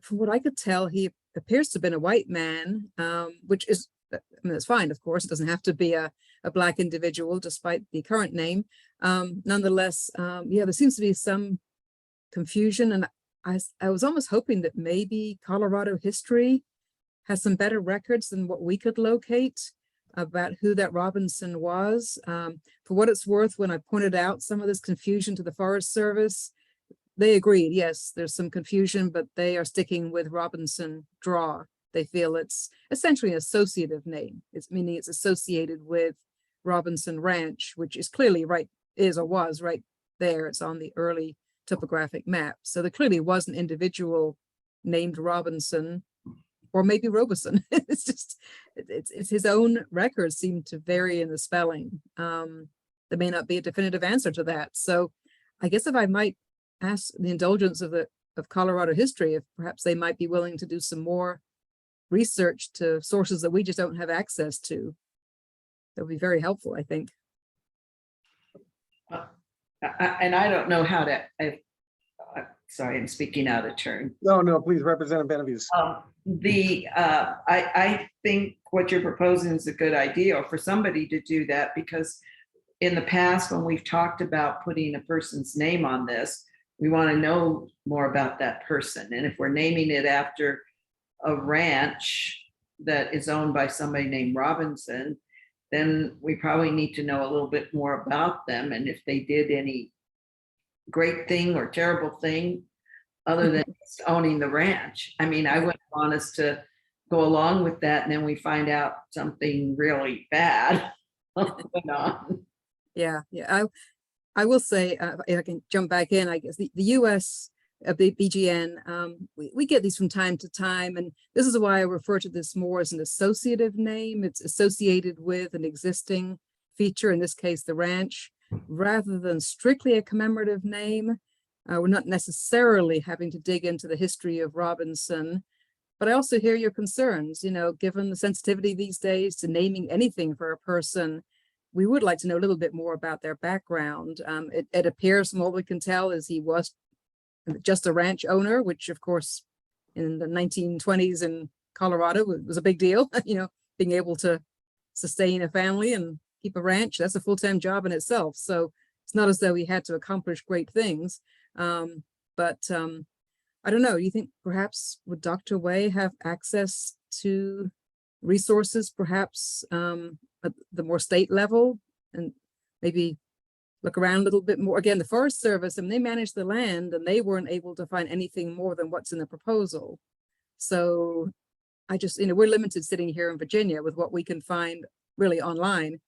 from what I could tell, he appears to have been a white man, which is, it's fine, of course. It doesn't have to be a Black individual, despite the current name. Nonetheless, there seems to be some confusion, and I was almost hoping that maybe Colorado history has some better records than what we could locate about who that Robinson was. For what it's worth, when I pointed out some of this confusion to the Forest Service, they agreed, yes, there's some confusion, but they are sticking with Robinson Draw. They feel it's essentially an associative name. It's meaning it's associated with Robinson Ranch, which is clearly was right there. It's on the early topographic map. So there clearly was an individual named Robinson, or maybe Robeson. It's just, it's his own records seem to vary in the spelling. There may not be a definitive answer to that. So I guess if I might ask the indulgence of Colorado history, if perhaps they might be willing to do some more research to sources that we just don't have access to, that would be very helpful, I think. And I don't know how to, sorry, I'm speaking out of turn. No, please, Representative Benavides. I think what you're proposing is a good idea, or for somebody to do that, because in the past, when we've talked about putting a person's name on this, we want to know more about that person. And if we're naming it after a ranch that is owned by somebody named Robinson, then we probably need to know a little bit more about them, and if they did any great thing or terrible thing other than just owning the ranch. I mean, I wouldn't want us to go along with that and then we find out something really bad going on. Yeah. I will say, if I can jump back in, I guess the U.S. BGN. We get these from time to time, and this is why I refer to this more as an associative name. It's associated with an existing feature, in this case, the ranch, rather than strictly a commemorative name. We're not necessarily having to dig into the history of Robinson, but I also hear your concerns, given the sensitivity these days to naming anything for a person. We would like to know a little bit more about their background. It appears from what we can tell is he was just a ranch owner, which of course in the 1920s in Colorado was a big deal, being able to sustain a family and keep a ranch. That's a full-time job in itself. So it's not as though he had to accomplish great things. But I don't know, you think perhaps would Dr. Way have access to resources, perhaps at the more state level, and maybe look around a little bit more? Again, the Forest Service, and they manage the land, and they weren't able to find anything more than what's in the proposal. So I just, we're limited sitting here in Virginia with what we can find really online.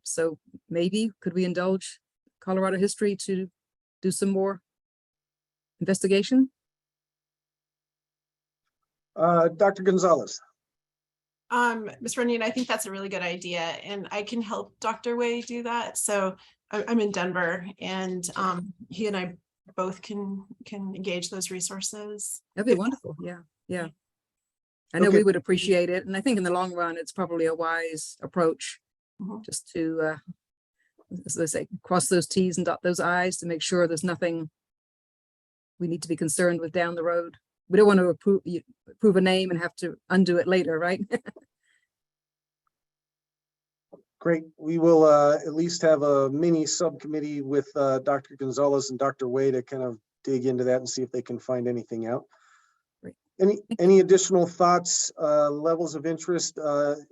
So maybe could we indulge Colorado history to do some more investigation? Dr. Gonzalez. Ms. Runyon, I think that's a really good idea, and I can help Dr. Way do that. So I'm in Denver, and he and I both can engage those resources. That'd be wonderful. Yeah. I know Okay. we would appreciate it. And I think in the long run, it's probably a wise approach just to, as they say, cross those T's and dot those I's to make sure there's nothing we need to be concerned with down the road. We don't want to approve a name and have to undo it later, right? Great. We will at least have a mini subcommittee with Dr. Gonzalez and Dr. Way to kind of dig into that and see if they can find anything out. Great. Any additional thoughts, levels of interest,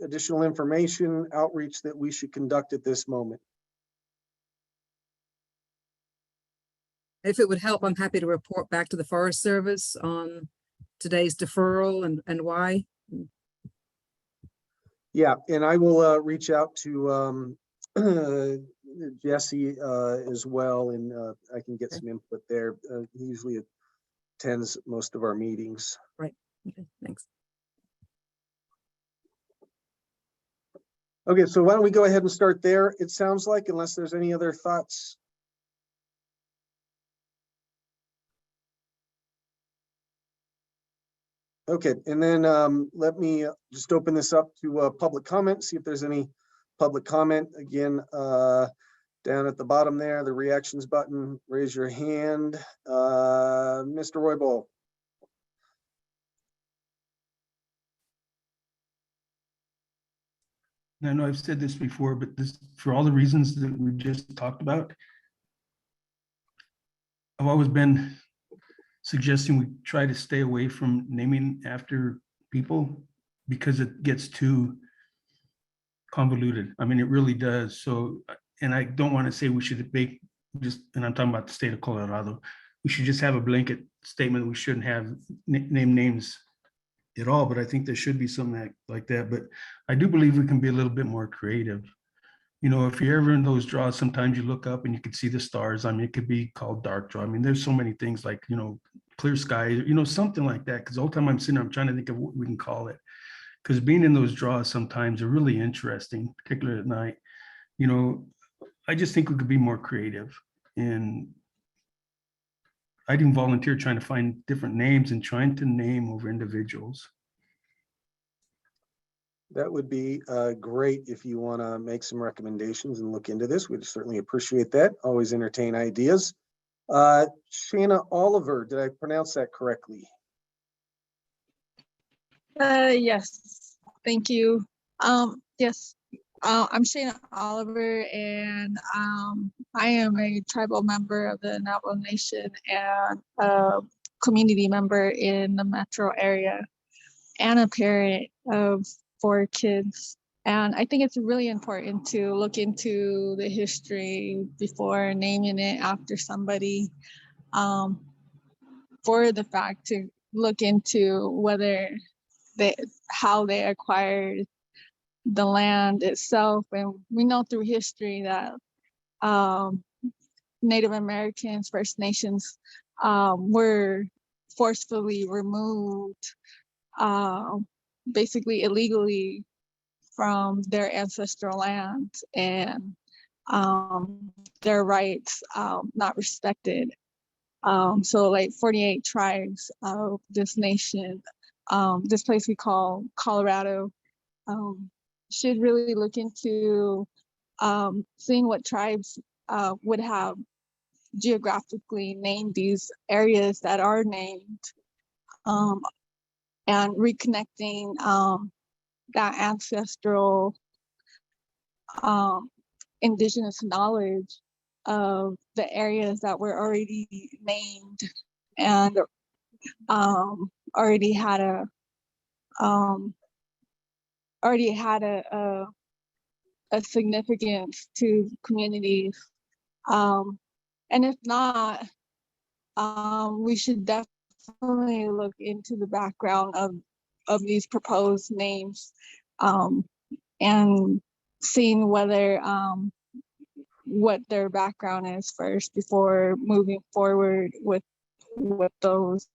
additional information, outreach that we should conduct at this moment? If it would help, I'm happy to report back to the Forest Service on today's deferral and why. Yeah, and I will reach out to Jesse as well, and I can get some input there. He usually attends most of our meetings. Right. Okay, thanks. Okay, so why don't we go ahead and start there? It sounds like, unless there's any other thoughts. Okay, and then let me just open this up to public comment, see if there's any public comment. Again, down at the bottom there, the reactions button, raise your hand. Mr. Roybal. I know I've said this before, but this, for all the reasons that we just talked about, I've always been suggesting we try to stay away from naming after people because it gets too convoluted. I mean, it really does. So, and I don't want to say we should make just, and I'm talking about the state of Colorado, we should just have a blanket statement. We shouldn't have name names at all, but I think there should be something like that. But I do believe we can be a little bit more creative. If you're ever in those draws, sometimes you look up and you can see the stars. I mean, it could be called dark draw. I mean, there's so many things like, clear sky, something like that. Because the whole time I'm sitting there, I'm trying to think of what we can call it. Because being in those draws sometimes are really interesting, particularly at night. I just think we could be more creative. And I'd even volunteer trying to find different names and trying to name over individuals. That would be great if you want to make some recommendations and look into this. We'd certainly appreciate that. Always entertain ideas. Shana Oliver, did I pronounce that correctly? Yes, thank you. Yes, I'm Shana Oliver, and I am a tribal member of the Navajo Nation and a community member in the metro area and a parent of 4 kids. And I think it's really important to look into the history before naming it after somebody, for the fact to look into whether how they acquired the land itself. And we know through history that Native Americans, First Nations were forcefully removed, basically illegally from their ancestral lands, and their rights not respected. So like 48 tribes of this nation, this place we call Colorado, should really look into seeing what tribes would have geographically named these areas that are named, and reconnecting that ancestral indigenous knowledge of the areas that were already named and already had a significance to communities. And if not, we should definitely look into the background of these proposed names, and seeing whether what their background is first before moving forward with those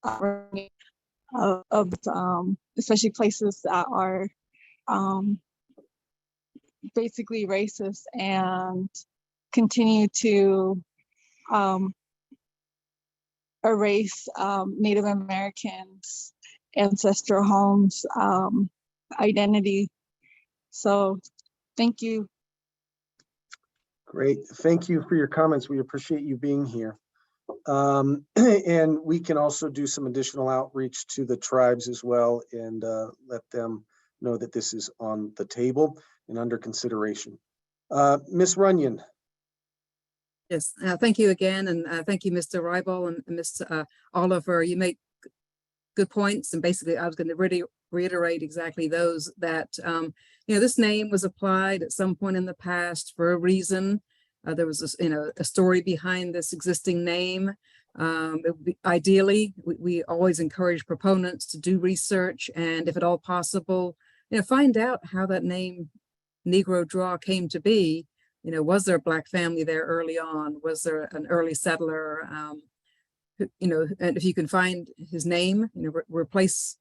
of especially places that are basically racist and continue to erase Native Americans' ancestral homes identity. So thank you. Great. Thank you for your comments. We appreciate you being here. And we can also do some additional outreach to the tribes as well, and let them know that this is on the table and under consideration. Ms. Runyon. Yes, thank you again, and thank you, Mr. Rybel and Mr. Oliver. You make good points, and basically I was going to really reiterate exactly those that, this name was applied at some point in the past for a reason. There was a story behind this existing name. Ideally, we always encourage proponents to do research, and if at all possible, find out how that name Negro Draw came to be. Was there a Black family there early on? Was there an early settler? And if you can find his name, replace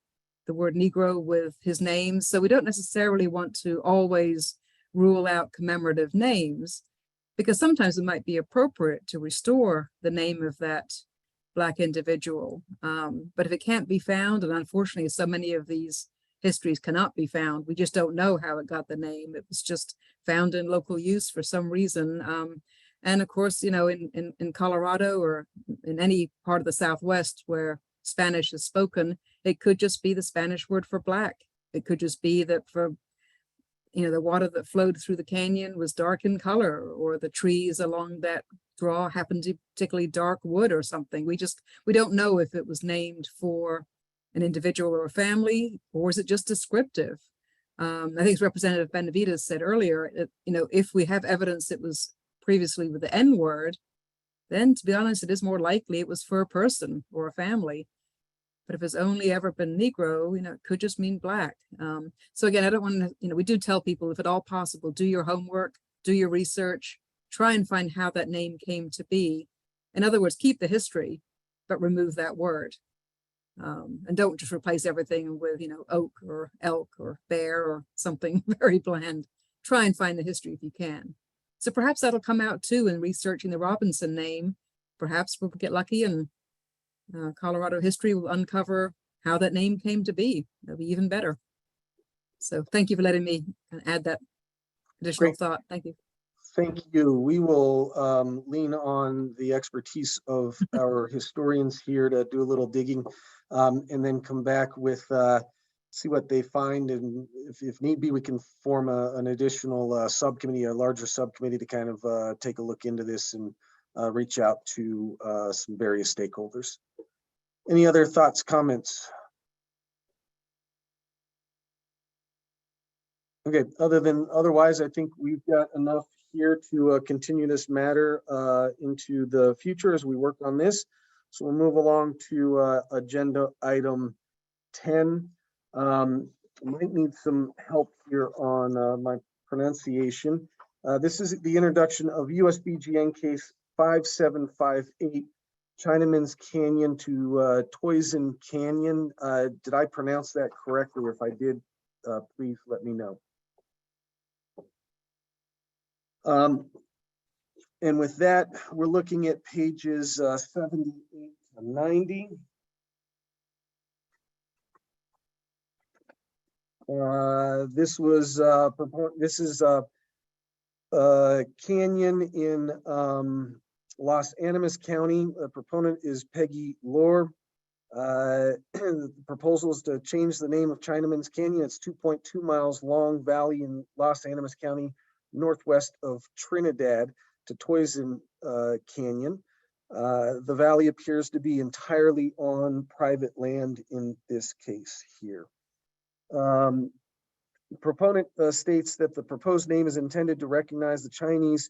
the word Negro with his name. So we don't necessarily want to always rule out commemorative names, because sometimes it might be appropriate to restore the name of that Black individual. But if it can't be found, and unfortunately so many of these histories cannot be found, we just don't know how it got the name. It was just found in local use for some reason. And of course, in Colorado or in any part of the Southwest where Spanish is spoken, it could just be the Spanish word for Black. It could just be that for, the water that flowed through the canyon was dark in color, or the trees along that draw happened to be particularly dark wood or something. We don't know if it was named for an individual or a family, or is it just descriptive? I think Representative Benavides said earlier, if we have evidence it was previously with the N word, then to be honest, it is more likely it was for a person or a family. But if it's only ever been Negro, it could just mean Black. So again, I don't want to, we do tell people, if at all possible, do your homework, do your research, try and find how that name came to be. In other words, keep the history, but remove that word. And don't just replace everything with, oak or elk or bear or something very bland. Try and find the history if you can. So perhaps that'll come out too in researching the Robinson name. Perhaps we'll get lucky and Colorado history will uncover how that name came to be. That'll be even better. So thank you for letting me add that additional thought. Thank you. Thank you. We will lean on the expertise of our historians here to do a little digging, and then come back with see what they find, and if need be, we can form an additional subcommittee, a larger subcommittee, to kind of take a look into this and reach out to some various stakeholders. Any other thoughts, comments? Okay, otherwise, I think we've got enough here to continue this matter into the future as we work on this. So we'll move along to agenda item 10. Might need some help here on my pronunciation. This is the introduction of USBGN case 5758 Chinaman's Canyon to Toisin Canyon. Did I pronounce that correctly? If I did, please let me know. And with that, we're looking at pages 78 to 90. This was this is Canyon in Los Animas County. The proponent is Peggy Lohr. The proposal is to change the name of Chinaman's Canyon. It's 2.2 miles long valley in Los Animas County, northwest of Trinidad, to Toisin Canyon. The valley appears to be entirely on private land in this case here. The proponent states that the proposed name is intended to recognize the Chinese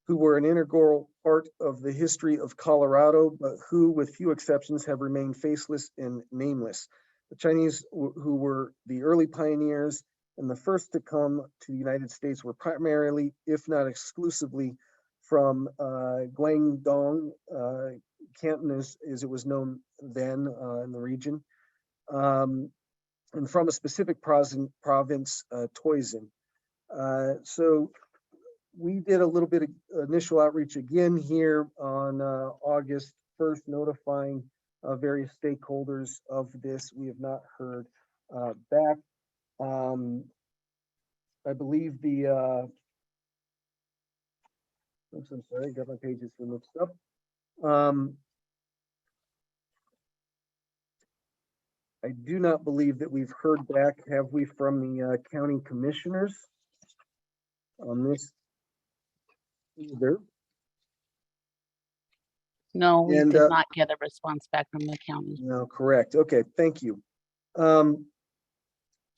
who were an integral part of the history of Colorado, but who, with few exceptions, have remained faceless and nameless. The Chinese who were the early pioneers and the first to come to the United States were primarily, if not exclusively, from Guangdong, Canton as it was known then in the region, and from a specific province, Toisin. So we did a little bit of initial outreach again here on August 1st, notifying various stakeholders of this. We have not heard back. I believe the, oops, I'm sorry, I got my pages mixed up. I do not believe that we've heard back, have we, from the county commissioners on this either? No, we And, did not get a response back from the county. No, correct. Okay, thank you.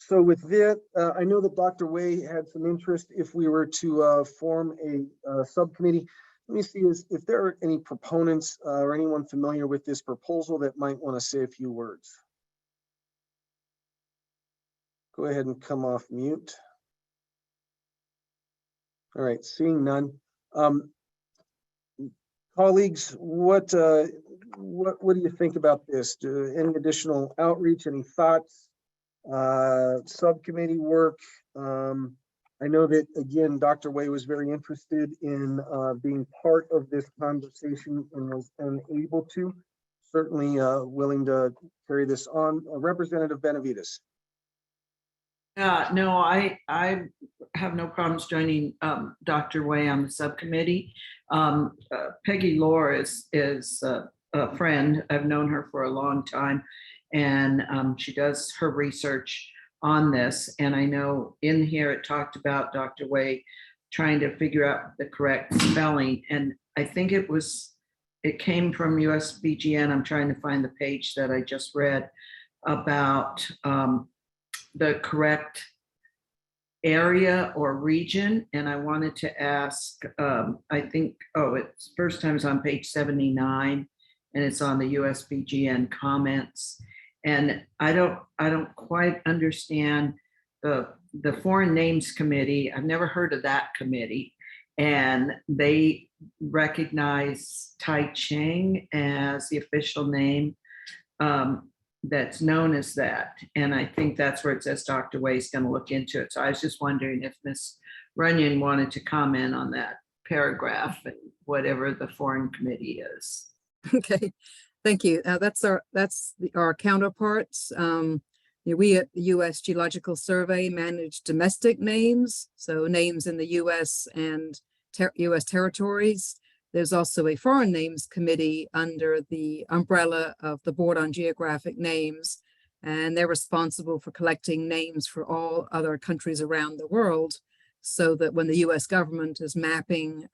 So with that, I know that Dr. Wei had some interest if we were to form a subcommittee. Let me see if there are any proponents or anyone familiar with this proposal that might want to say a few words. Go ahead and come off mute. All right, seeing none. Colleagues, what do you think about this? Any additional outreach, any thoughts? Subcommittee work. I know that, again, Dr. Wei was very interested in being part of this conversation and was unable to. Certainly willing to carry this on. Representative Benavides. No, I have no problems joining Dr. Wei on the subcommittee. Peggy Lohr is a friend. I've known her for a long time, and she does her research on this. And I know in here it talked about Dr. Wei trying to figure out the correct spelling. And I think it came from USBGN. I'm trying to find the page that I just read about the correct area or region. And I wanted to ask, I think, it's first time is on page 79, and it's on the USBGN comments. And I don't quite understand the Foreign Names Committee. I've never heard of that committee. And they recognize Taichung as the official name that's known as that. And I think that's where it says Dr. Wei is going to look into it. So I was just wondering if Ms. Runyon wanted to comment on that paragraph and whatever the foreign committee is. Okay, thank you. That's our counterparts. We at the U.S. Geological Survey manage domestic names, so names in the U.S. and U.S. territories. There's also a Foreign Names Committee under the umbrella of the Board on Geographic Names, and they're responsible for collecting names for all other countries around the world, so that when the U.S. government is mapping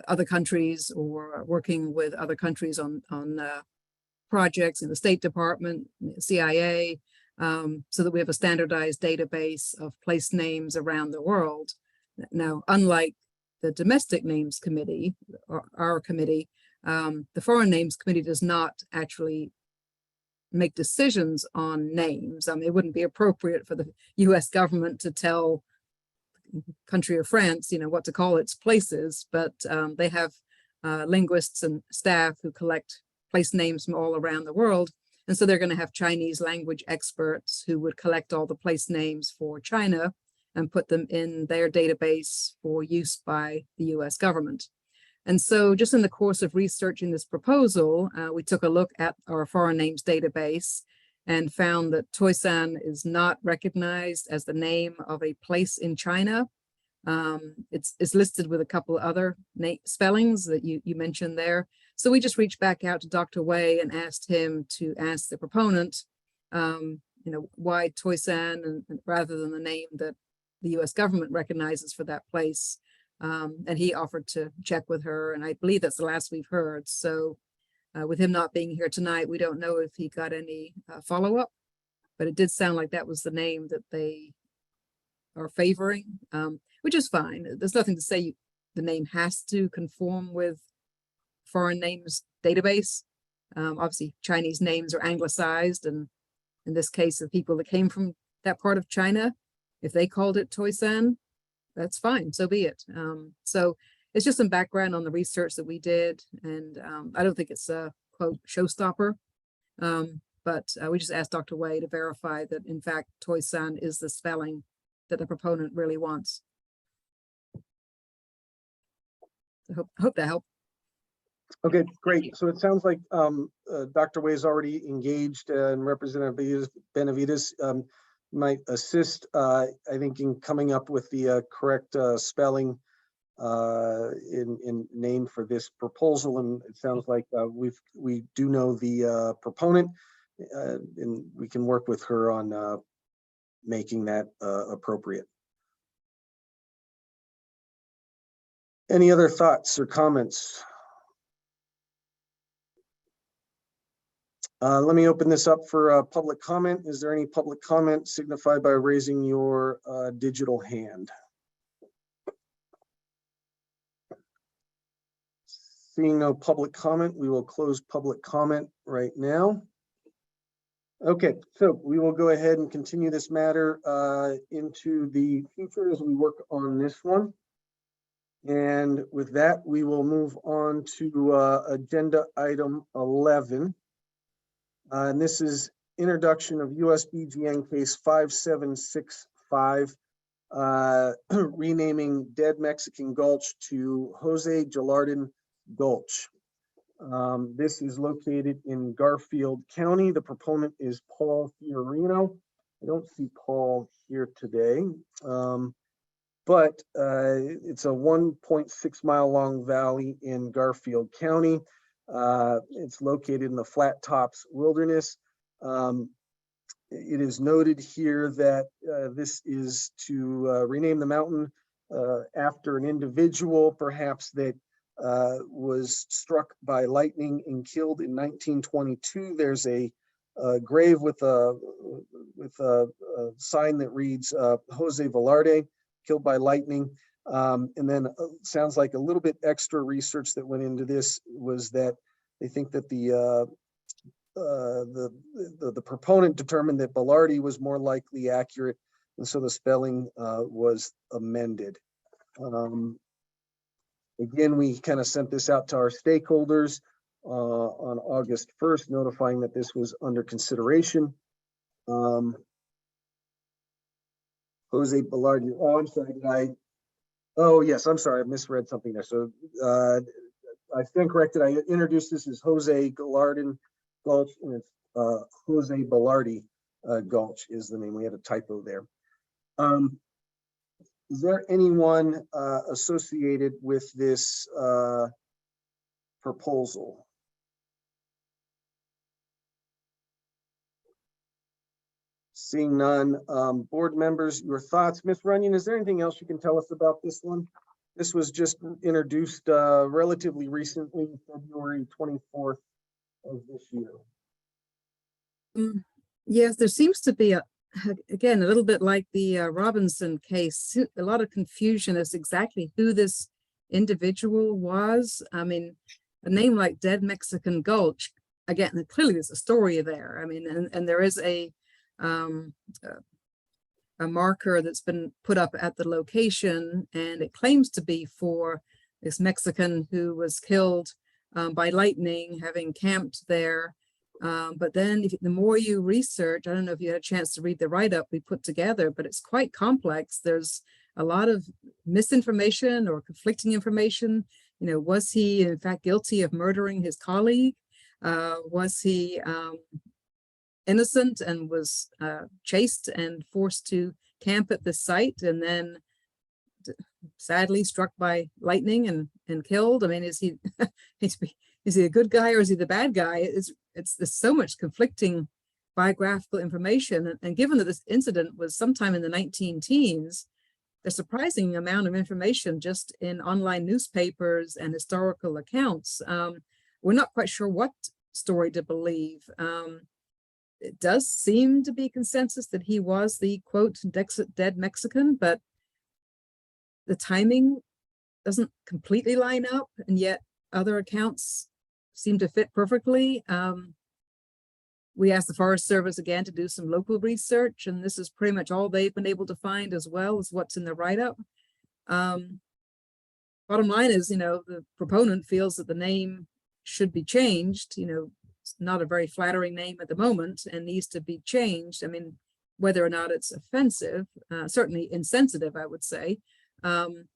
other countries or working with other countries on projects in the State Department, CIA, so that we have a standardized database of place names around the world. Now, unlike the Domestic Names Committee, or our committee, the Foreign Names Committee does not actually make decisions on names. I mean, it wouldn't be appropriate for the US government to tell country of France, what to call its places, but they have linguists and staff who collect place names from all around the world. And so they're going to have Chinese language experts who would collect all the place names for China and put them in their database for use by the US government. And so just in the course of researching this proposal, we took a look at our foreign names database and found that Toisan is not recognized as the name of a place in China. It's listed with a couple of other spellings that you mentioned there. So we just reached back out to Dr. Wei and asked him to ask the proponent, why Toisan and rather than the name that the US government recognizes for that place. And he offered to check with her, and I believe that's the last we've heard. So with him not being here tonight, we don't know if he got any follow-up, but it did sound like that was the name that they are favoring, which is fine. There's nothing to say the name has to conform with foreign names database. Obviously, Chinese names are anglicized, and in this case, the people that came from that part of China, if they called it Toisan, that's fine, so be it. So it's just some background on the research that we did, and I don't think it's a quote showstopper, but we just asked Dr. Wei to verify that in fact Toisan is the spelling that the proponent really wants. I hope that helped. Okay, great. So it sounds like Dr. Wei is already engaged and Representative Benavides might assist, I think, in coming up with the correct spelling in name for this proposal. And it sounds like we do know the proponent, and we can work with her on making that appropriate. Any other thoughts or comments? Let me open this up for public comment. Is there any public comment? Signify by raising your digital hand. Seeing no public comment, we will close public comment right now. Okay, so we will go ahead and continue this matter into the future as we work on this one. And with that, we will move on to agenda item 11. And this is introduction of USBGN case 5765, renaming Dead Mexican Gulch to Jose Gilardin Gulch. This is located in Garfield County. The proponent is Paul Fiorino. I don't see Paul here today, but it's a 1.6 mile long valley in Garfield County. It's located in the Flat Tops Wilderness. It is noted here that this is to rename the mountain after an individual, perhaps that was struck by lightning and killed in 1922. There's a grave with a sign that reads Jose Velarde, killed by lightning. And then sounds like a little bit extra research that went into this was that they think that the proponent determined that Velarde was more likely accurate, and so the spelling was amended. Again, we kind of sent this out to our stakeholders on August 1st, notifying that this was under consideration. Jose Velarde. Oh, I'm sorry. Oh, yes, I'm sorry. I misread something there. So I stand corrected. I introduced this as Jose Gilardin Gulch, and it's Jose Velarde Gulch is the name. We had a typo there. Is there anyone associated with this proposal? Seeing none, board members, your thoughts. Ms. Runyon, is there anything else you can tell us about this one? This was just introduced relatively recently, February 24th of this year. Yes, there seems to be again, a little bit like the Robinson case, a lot of confusion as exactly who this individual was. I mean, a name like Dead Mexican Gulch, again, clearly there's a story there. I mean, and there is a marker that's been put up at the location, and it claims to be for this Mexican who was killed by lightning, having camped there. But then the more you research, I don't know if you had a chance to read the write-up we put together, but it's quite complex. There's a lot of misinformation or conflicting information. You know, was he in fact guilty of murdering his colleague? Was he innocent and was chased and forced to camp at the site and then sadly struck by lightning and killed? I mean, is he is he a good guy or is he the bad guy? There's so much conflicting biographical information, and given that this incident was sometime in the 19-teens, there's a surprising amount of information just in online newspapers and historical accounts. We're not quite sure what story to believe. It does seem to be consensus that he was the quote dead Mexican, but the timing doesn't completely line up, and yet other accounts seem to fit perfectly. We asked the Forest Service again to do some local research, and this is pretty much all they've been able to find, as well as what's in the write-up. Bottom line is, you know, the proponent feels that the name should be changed. You know, it's not a very flattering name at the moment and needs to be changed. I mean, whether or not it's offensive, certainly insensitive, I would say. And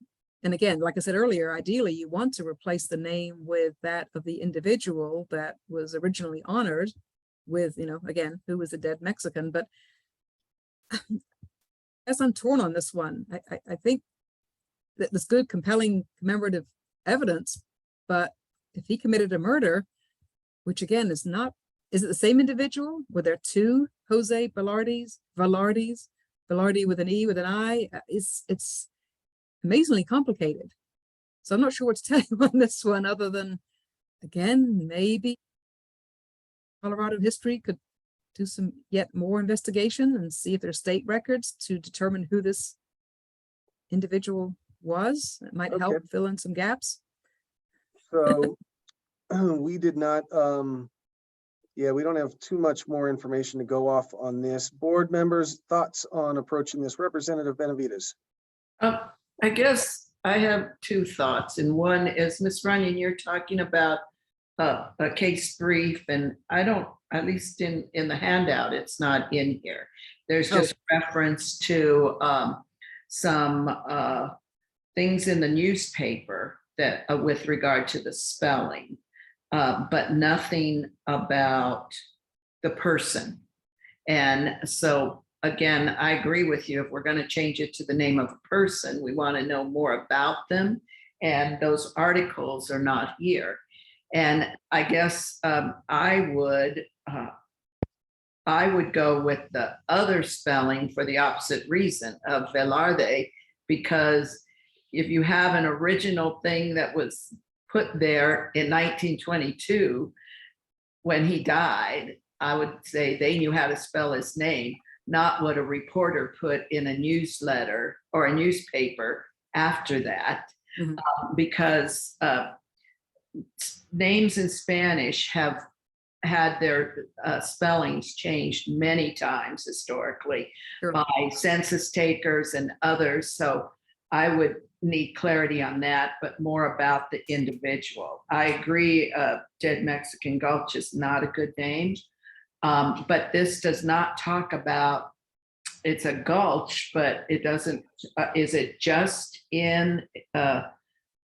again, like I said earlier, ideally you want to replace the name with that of the individual that was originally honored with, you know, again, who was a dead Mexican. But as I'm torn on this one, I think that there's good, compelling commemorative evidence, but if he committed a murder, which again is not, is it the same individual? Were there two Jose Velardes, Velarde with an E with an I? It's amazingly complicated. So I'm not sure what to tell you on this one, other than, again, maybe Colorado history could do some yet more investigation and see if there's state records to determine who this individual was. It might help fill in some gaps. So we did not, yeah, we don't have too much more information to go off on this. Board members, thoughts on approaching this? Representative Benavides. I guess I have two thoughts, and one is, Ms. Runyon, you're talking about a case brief, and I don't, at least in the handout, it's not in here. There's just reference to some things in the newspaper that with regard to the spelling, but nothing about the person. And so again, I agree with you. If we're going to change it to the name of a person, we want to know more about them. And those articles are not here. And I guess I would go with the other spelling for the opposite reason of Velarde, because if you have an original thing that was put there in 1922, when he died, I would say they knew how to spell his name, not what a reporter put in a newsletter or a newspaper after that, because names in Spanish have had their spellings changed many times historically by census takers and others. So I would need clarity on that, but more about the individual. I agree, Dead Mexican Gulch is not a good name. But this does not talk about, it's a gulch, but it doesn't, is it just in,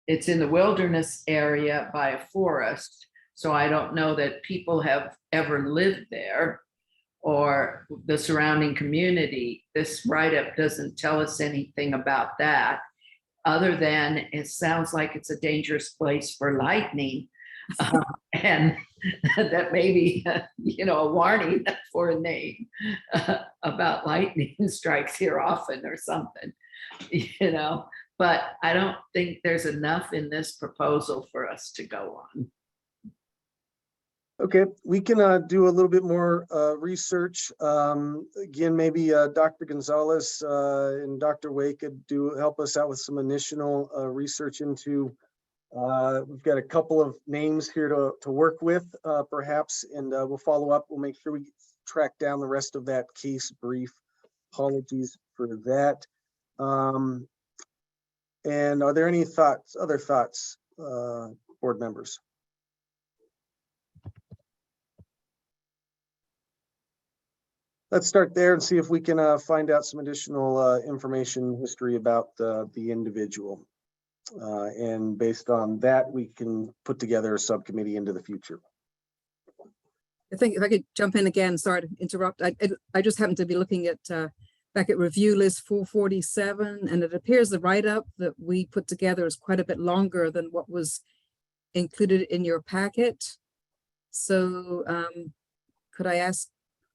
it's in the wilderness area by a forest. So I don't know that people have ever lived there or the surrounding community. This write-up doesn't tell us anything about that, other than it sounds like it's a dangerous place for lightning. And that may be, you know, a warning for a name about lightning strikes here often or something, you know, but I don't think there's enough in this proposal for us to go on. Okay, we can do a little bit more research. Again, maybe Dr. Gonzalez and Dr. Wake could help us out with some initial research into. We've got a couple of names here to work with, perhaps, and we'll follow up. We'll make sure we track down the rest of that case brief. Apologies for that. And are there any thoughts, other thoughts, board members? Let's start there and see if we can find out some additional information, history about the individual. And based on that, we can put together a subcommittee into the future. I think if I could jump in again, sorry to interrupt. I just happened to be looking at back at review list 447, and it appears the write-up that we put together is quite a bit longer than what was included in your packet. So could I ask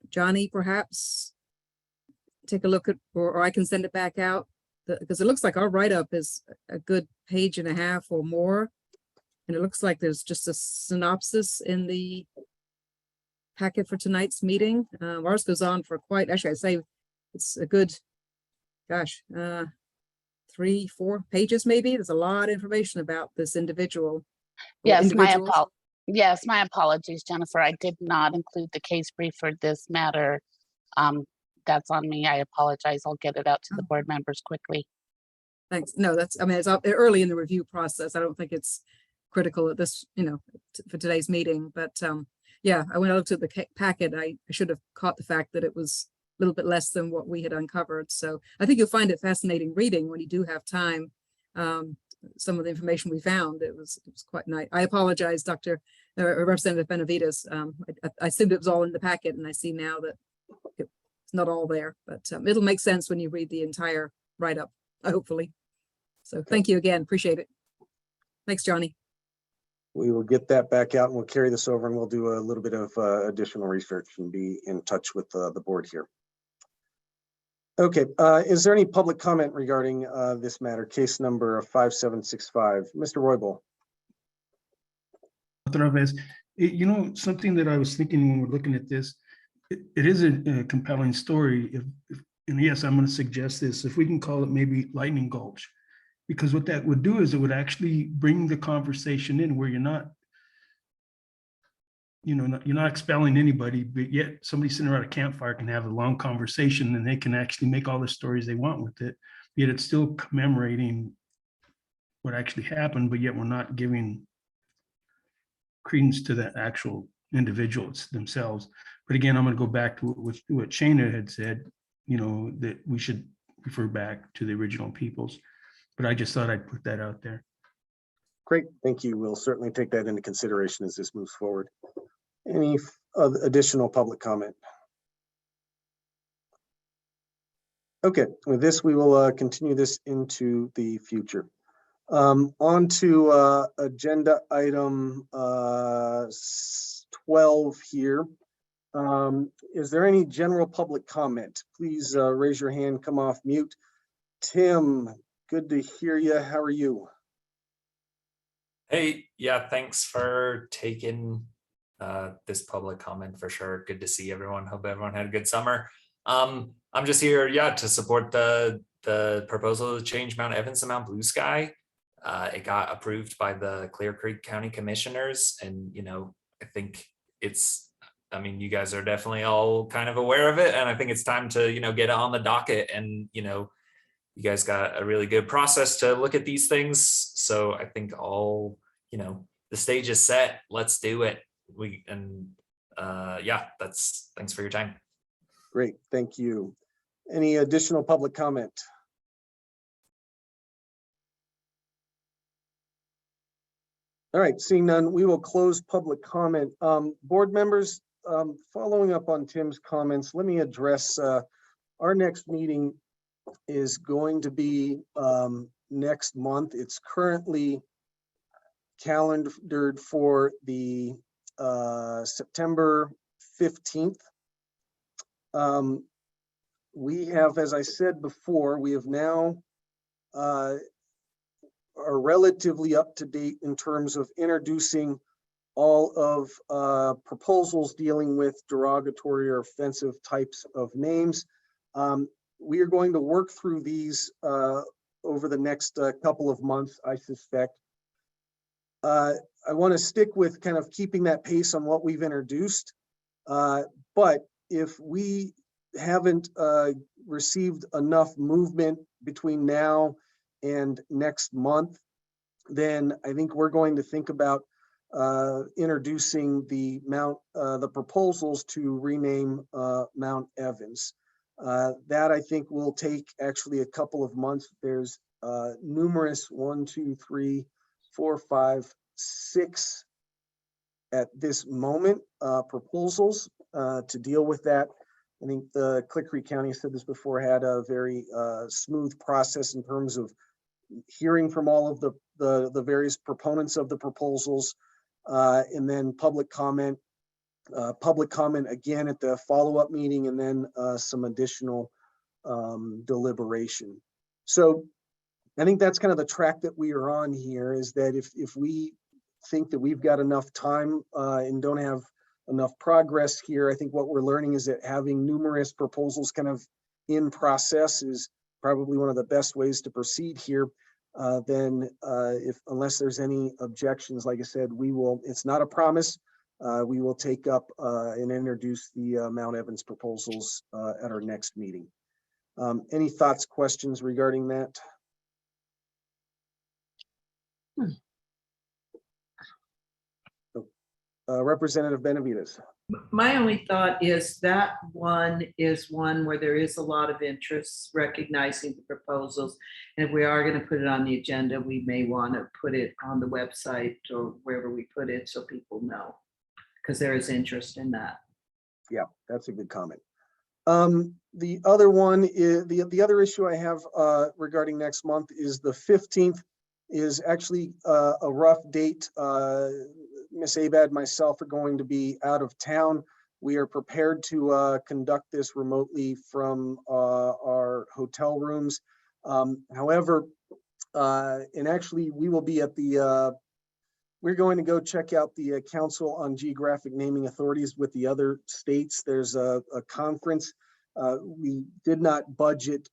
Johnny perhaps take a look at, or I can send it back out? Because it looks like our write-up is a good page and a half or more. And it looks like there's just a synopsis in the packet for tonight's meeting. Ours goes on for quite, actually I'd say it's a good, gosh, 3-4 pages maybe. There's a lot of information about this individual. or Yes, individuals. yes, my apologies, Jennifer. I did not include the case brief for this matter. That's on me. I apologize. I'll get it out to the board members quickly. Thanks. No, that's, I mean, it's early in the review process. I don't think it's critical at this, for today's meeting, but yeah, when I looked at the packet, I should have caught the fact that it was a little bit less than what we had uncovered. So I think you'll find it fascinating reading when you do have time. Some of the information we found, it was quite nice. I apologize, Representative Benavides. I assumed it was all in the packet, and I see now that it's not all there, but it'll make sense when you read the entire write-up, hopefully. So thank you again, appreciate it. Thanks, Johnny. We will get that back out and we'll carry this over and we'll do a little bit of additional research and be in touch with the board here. Okay, is there any public comment regarding this matter, case number 5765? Mr. Roybal. Otra vez. Something that I was thinking when we're looking at this, it is a compelling story. And yes, I'm going to suggest this, if we can call it maybe Lightning Gulch, because what that would do is it would actually bring the conversation in where you're not expelling anybody, but yet somebody sitting around a campfire can have a long conversation and they can actually make all the stories they want with it. Yet it's still commemorating what actually happened, but yet we're not giving credence to the actual individuals themselves. But again, I'm going to go back to what Shana had said, that we should refer back to the original peoples. But I just thought I'd put that out there. Great, thank you. We'll certainly take that into consideration as this moves forward. Any additional public comment? Okay, with this, we will continue this into the future. On to agenda item 12 here. Is there any general public comment? Please raise your hand, come off mute. Tim, good to hear you. How are you? Hey, yeah, thanks for taking this public comment for sure. Good to see everyone. Hope everyone had a good summer. I'm just here, to support the proposal to change Mount Evans to Mount Blue Sky. It got approved by the Clear Creek County Commissioners, and I think you guys are definitely all kind of aware of it, and I think it's time to get it on the docket. And you guys got a really good process to look at these things, so I think all the stage is set. Let's do it. Thanks for your time. Great, thank you. Any additional public comment? All right, seeing none, we will close public comment. Board members, following up on Tim's comments, let me address our next meeting is going to be next month. It's currently calendared for the September 15th. We have, as I said before, we have now are relatively up to date in terms of introducing all of proposals dealing with derogatory or offensive types of names. We are going to work through these over the next couple of months, I suspect. I want to stick with kind of keeping that pace on what we've introduced. But if we haven't received enough movement between now and next month, then I think we're going to think about introducing the proposals to rename Mount Evans. That I think will take actually a couple of months. There's numerous 1, 2, 3, 4, 5, 6 at this moment proposals to deal with that. I think the Click Creek County, said this before, had a very smooth process in terms of hearing from all of the various proponents of the proposals, and then public comment again at the follow-up meeting, and then some additional deliberation. So I think that's kind of the track that we are on here, is that if we think that we've got enough time and don't have enough progress here, I think what we're learning is that having numerous proposals kind of in process is probably one of the best ways to proceed here. Then unless there's any objections, like I said, we will, it's not a promise, we will take up and introduce the Mount Evans proposals at our next meeting. Any thoughts, questions regarding that? Representative Benavides. My only thought is that one is one where there is a lot of interest, recognizing the proposals. And if we are going to put it on the agenda, we may want to put it on the website or wherever we put it so people know, because there is interest in that. Yeah, that's a good comment. The other one is the other issue I have regarding next month is the 15th is actually a rough date. Ms. Abad, myself are going to be out of town. We are prepared to conduct this remotely from our hotel rooms. However, and actually we will be at the, we're going to go check out the Council on Geographic Naming Authorities with the other states. There's a conference. We did not budget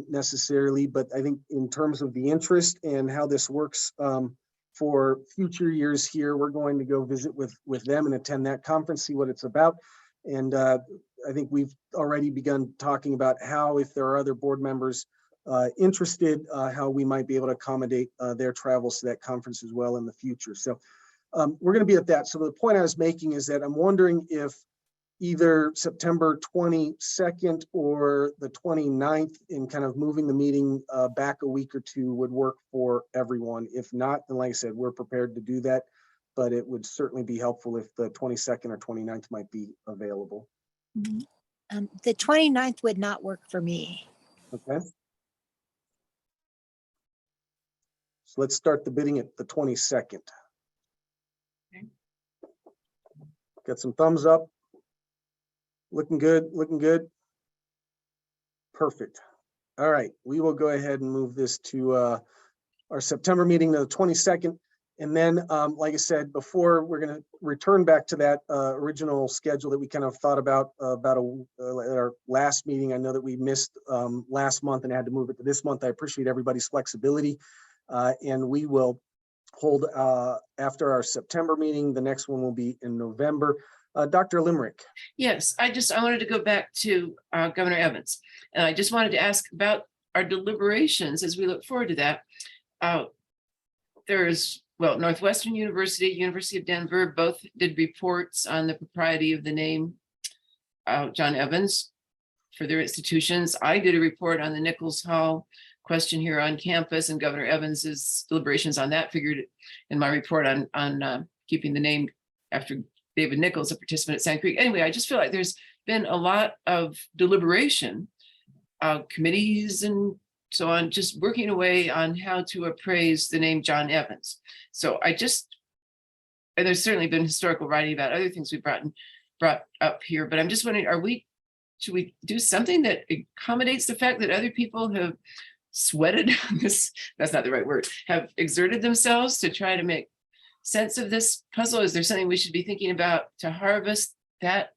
necessarily, but I think in terms of the interest and how this works for future years here, we're going to go visit with them and attend that conference, see what it's about. And I think we've already begun talking about how, if there are other board members interested, how we might be able to accommodate their travels to that conference as well in the future. So we're going to be at that. So the point I was making is that I'm wondering if either September 22nd or the 29th, in kind of moving the meeting back a week or two, would work for everyone. If not, then like I said, we're prepared to do that, but it would certainly be helpful if the 22nd or 29th might be available. The 29th would not work for me. Okay. So let's start the bidding at the 22nd. Okay. Got some thumbs up. Looking good, looking good. Perfect. All right, we will go ahead and move this to our September meeting, the 22nd. And then, like I said before, we're going to return back to that original schedule that we kind of thought about at our last meeting. I know that we missed last month and had to move it to this month. I appreciate everybody's flexibility. And we will hold after our September meeting. The next one will be in November. Dr. Limerick. Yes, I wanted to go back to Governor Evans. And I just wanted to ask about our deliberations as we look forward to that. There's, well, Northwestern University, University of Denver, both did reports on the propriety of the name John Evans for their institutions. I did a report on the Nichols Hall question here on campus, and Governor Evans's deliberations on that figured in my report on keeping the name after David Nichols, a participant at Sand Creek. Anyway, I just feel like there's been a lot of deliberation, committees and so on, just working away on how to appraise the name John Evans. So and there's certainly been historical writing about other things we brought up here, but I'm just wondering, should we do something that accommodates the fact that other people have sweated this, that's not the right word, have exerted themselves to try to make sense of this puzzle? Is there something we should be thinking about to harvest that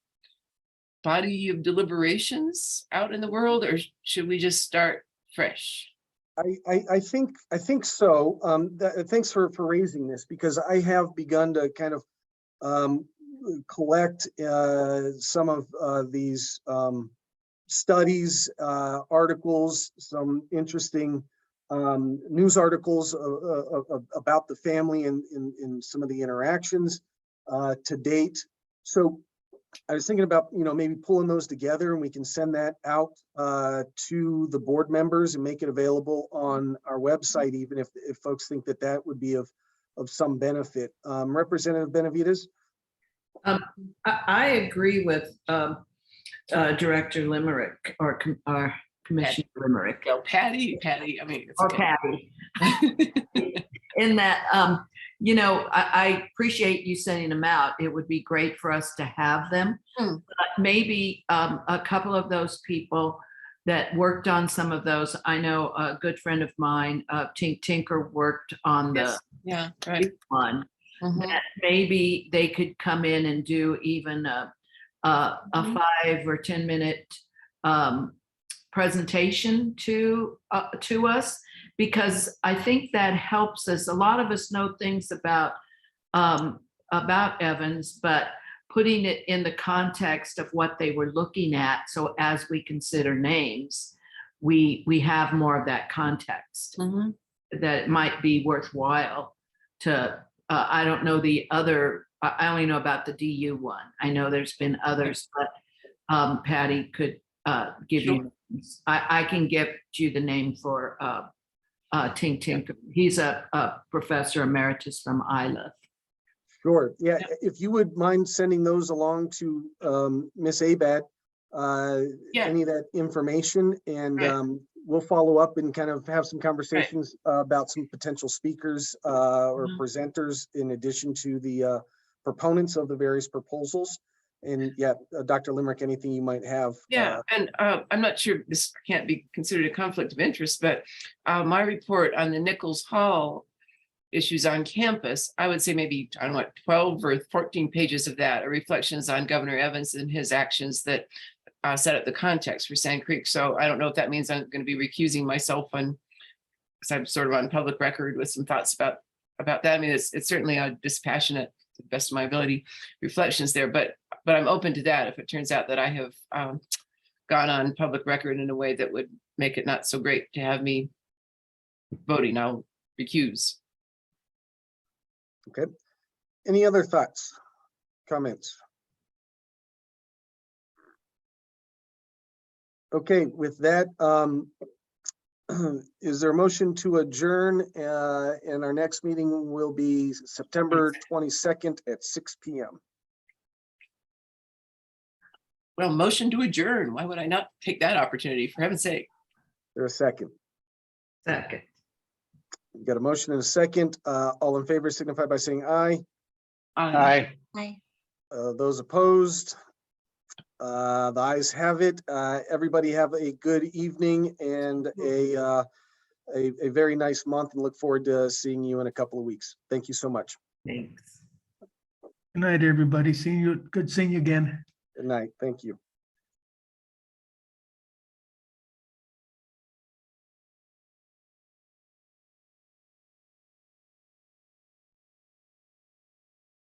body of deliberations out in the world, or should we just start fresh? I think so. Thanks for raising this, because I have begun to kind of collect some of these studies, articles, some interesting news articles about the family and in some of the interactions to date. So I was thinking about, maybe pulling those together and we can send that out to the board members and make it available on our website, even if folks think that that would be of some benefit. Representative Benavides? I agree with Director Limerick or Commissioner Limerick. Go Patty, I mean. it's Or okay. Patty. In that, I appreciate you sending them out. It would be great for us to have them. But maybe a couple of those people that worked on some of those. I know a good friend of mine, Tink Tinker, worked on the Yes. Yeah, right. one. Mhm. That maybe they could come in and do even a 5 or 10 minute presentation to us, because I think that helps us. A lot of us know things about Evans, but putting it in the context of what they were looking at. So as we consider names, we have more of that context Mhm. that it might be worthwhile to, I don't know the other, I only know about the DU one. I know there's been others, but Patty could give you, I can give you the name for Tink Tinker. He's a professor emeritus from ILA. Sure. Yeah, if you would mind sending those along to Miss Abad, any of that information, and Right. we'll follow up and kind of have some conversations about some potential speakers or Mhm. presenters in addition to the proponents of the various proposals. And Dr. Limerick, anything you might have. Yeah, and I'm not sure this can't be considered a conflict of interest, but my report on the Nichols Hall issues on campus, I would say maybe, I don't know, 12 or 14 pages of that are reflections on Governor Evans and his actions that set up the context for Sand Creek. So I don't know if that means I'm going to be recusing myself on, because I'm sort of on public record with some thoughts about that. I mean, it's certainly a dispassionate, to the best of my ability, reflections there, but I'm open to that if it turns out that I have gone on public record in a way that would make it not so great to have me voting. I'll recuse. Okay. Any other thoughts, comments? Okay, with that, is there a motion to adjourn? And our next meeting will be September 22nd at 6 p.m. Well, motion to adjourn. Why would I not take that opportunity, for heaven's sake? There's a second. Second. We've got a motion and a second. All in favor signify by saying aye. Aye. Aye. Those opposed? The ayes have it. Everybody have a good evening and a very nice month, and look forward to seeing you in a couple of weeks. Thank you so much. Thanks. Good night, everybody. Good seeing you again. Good night. Thank you.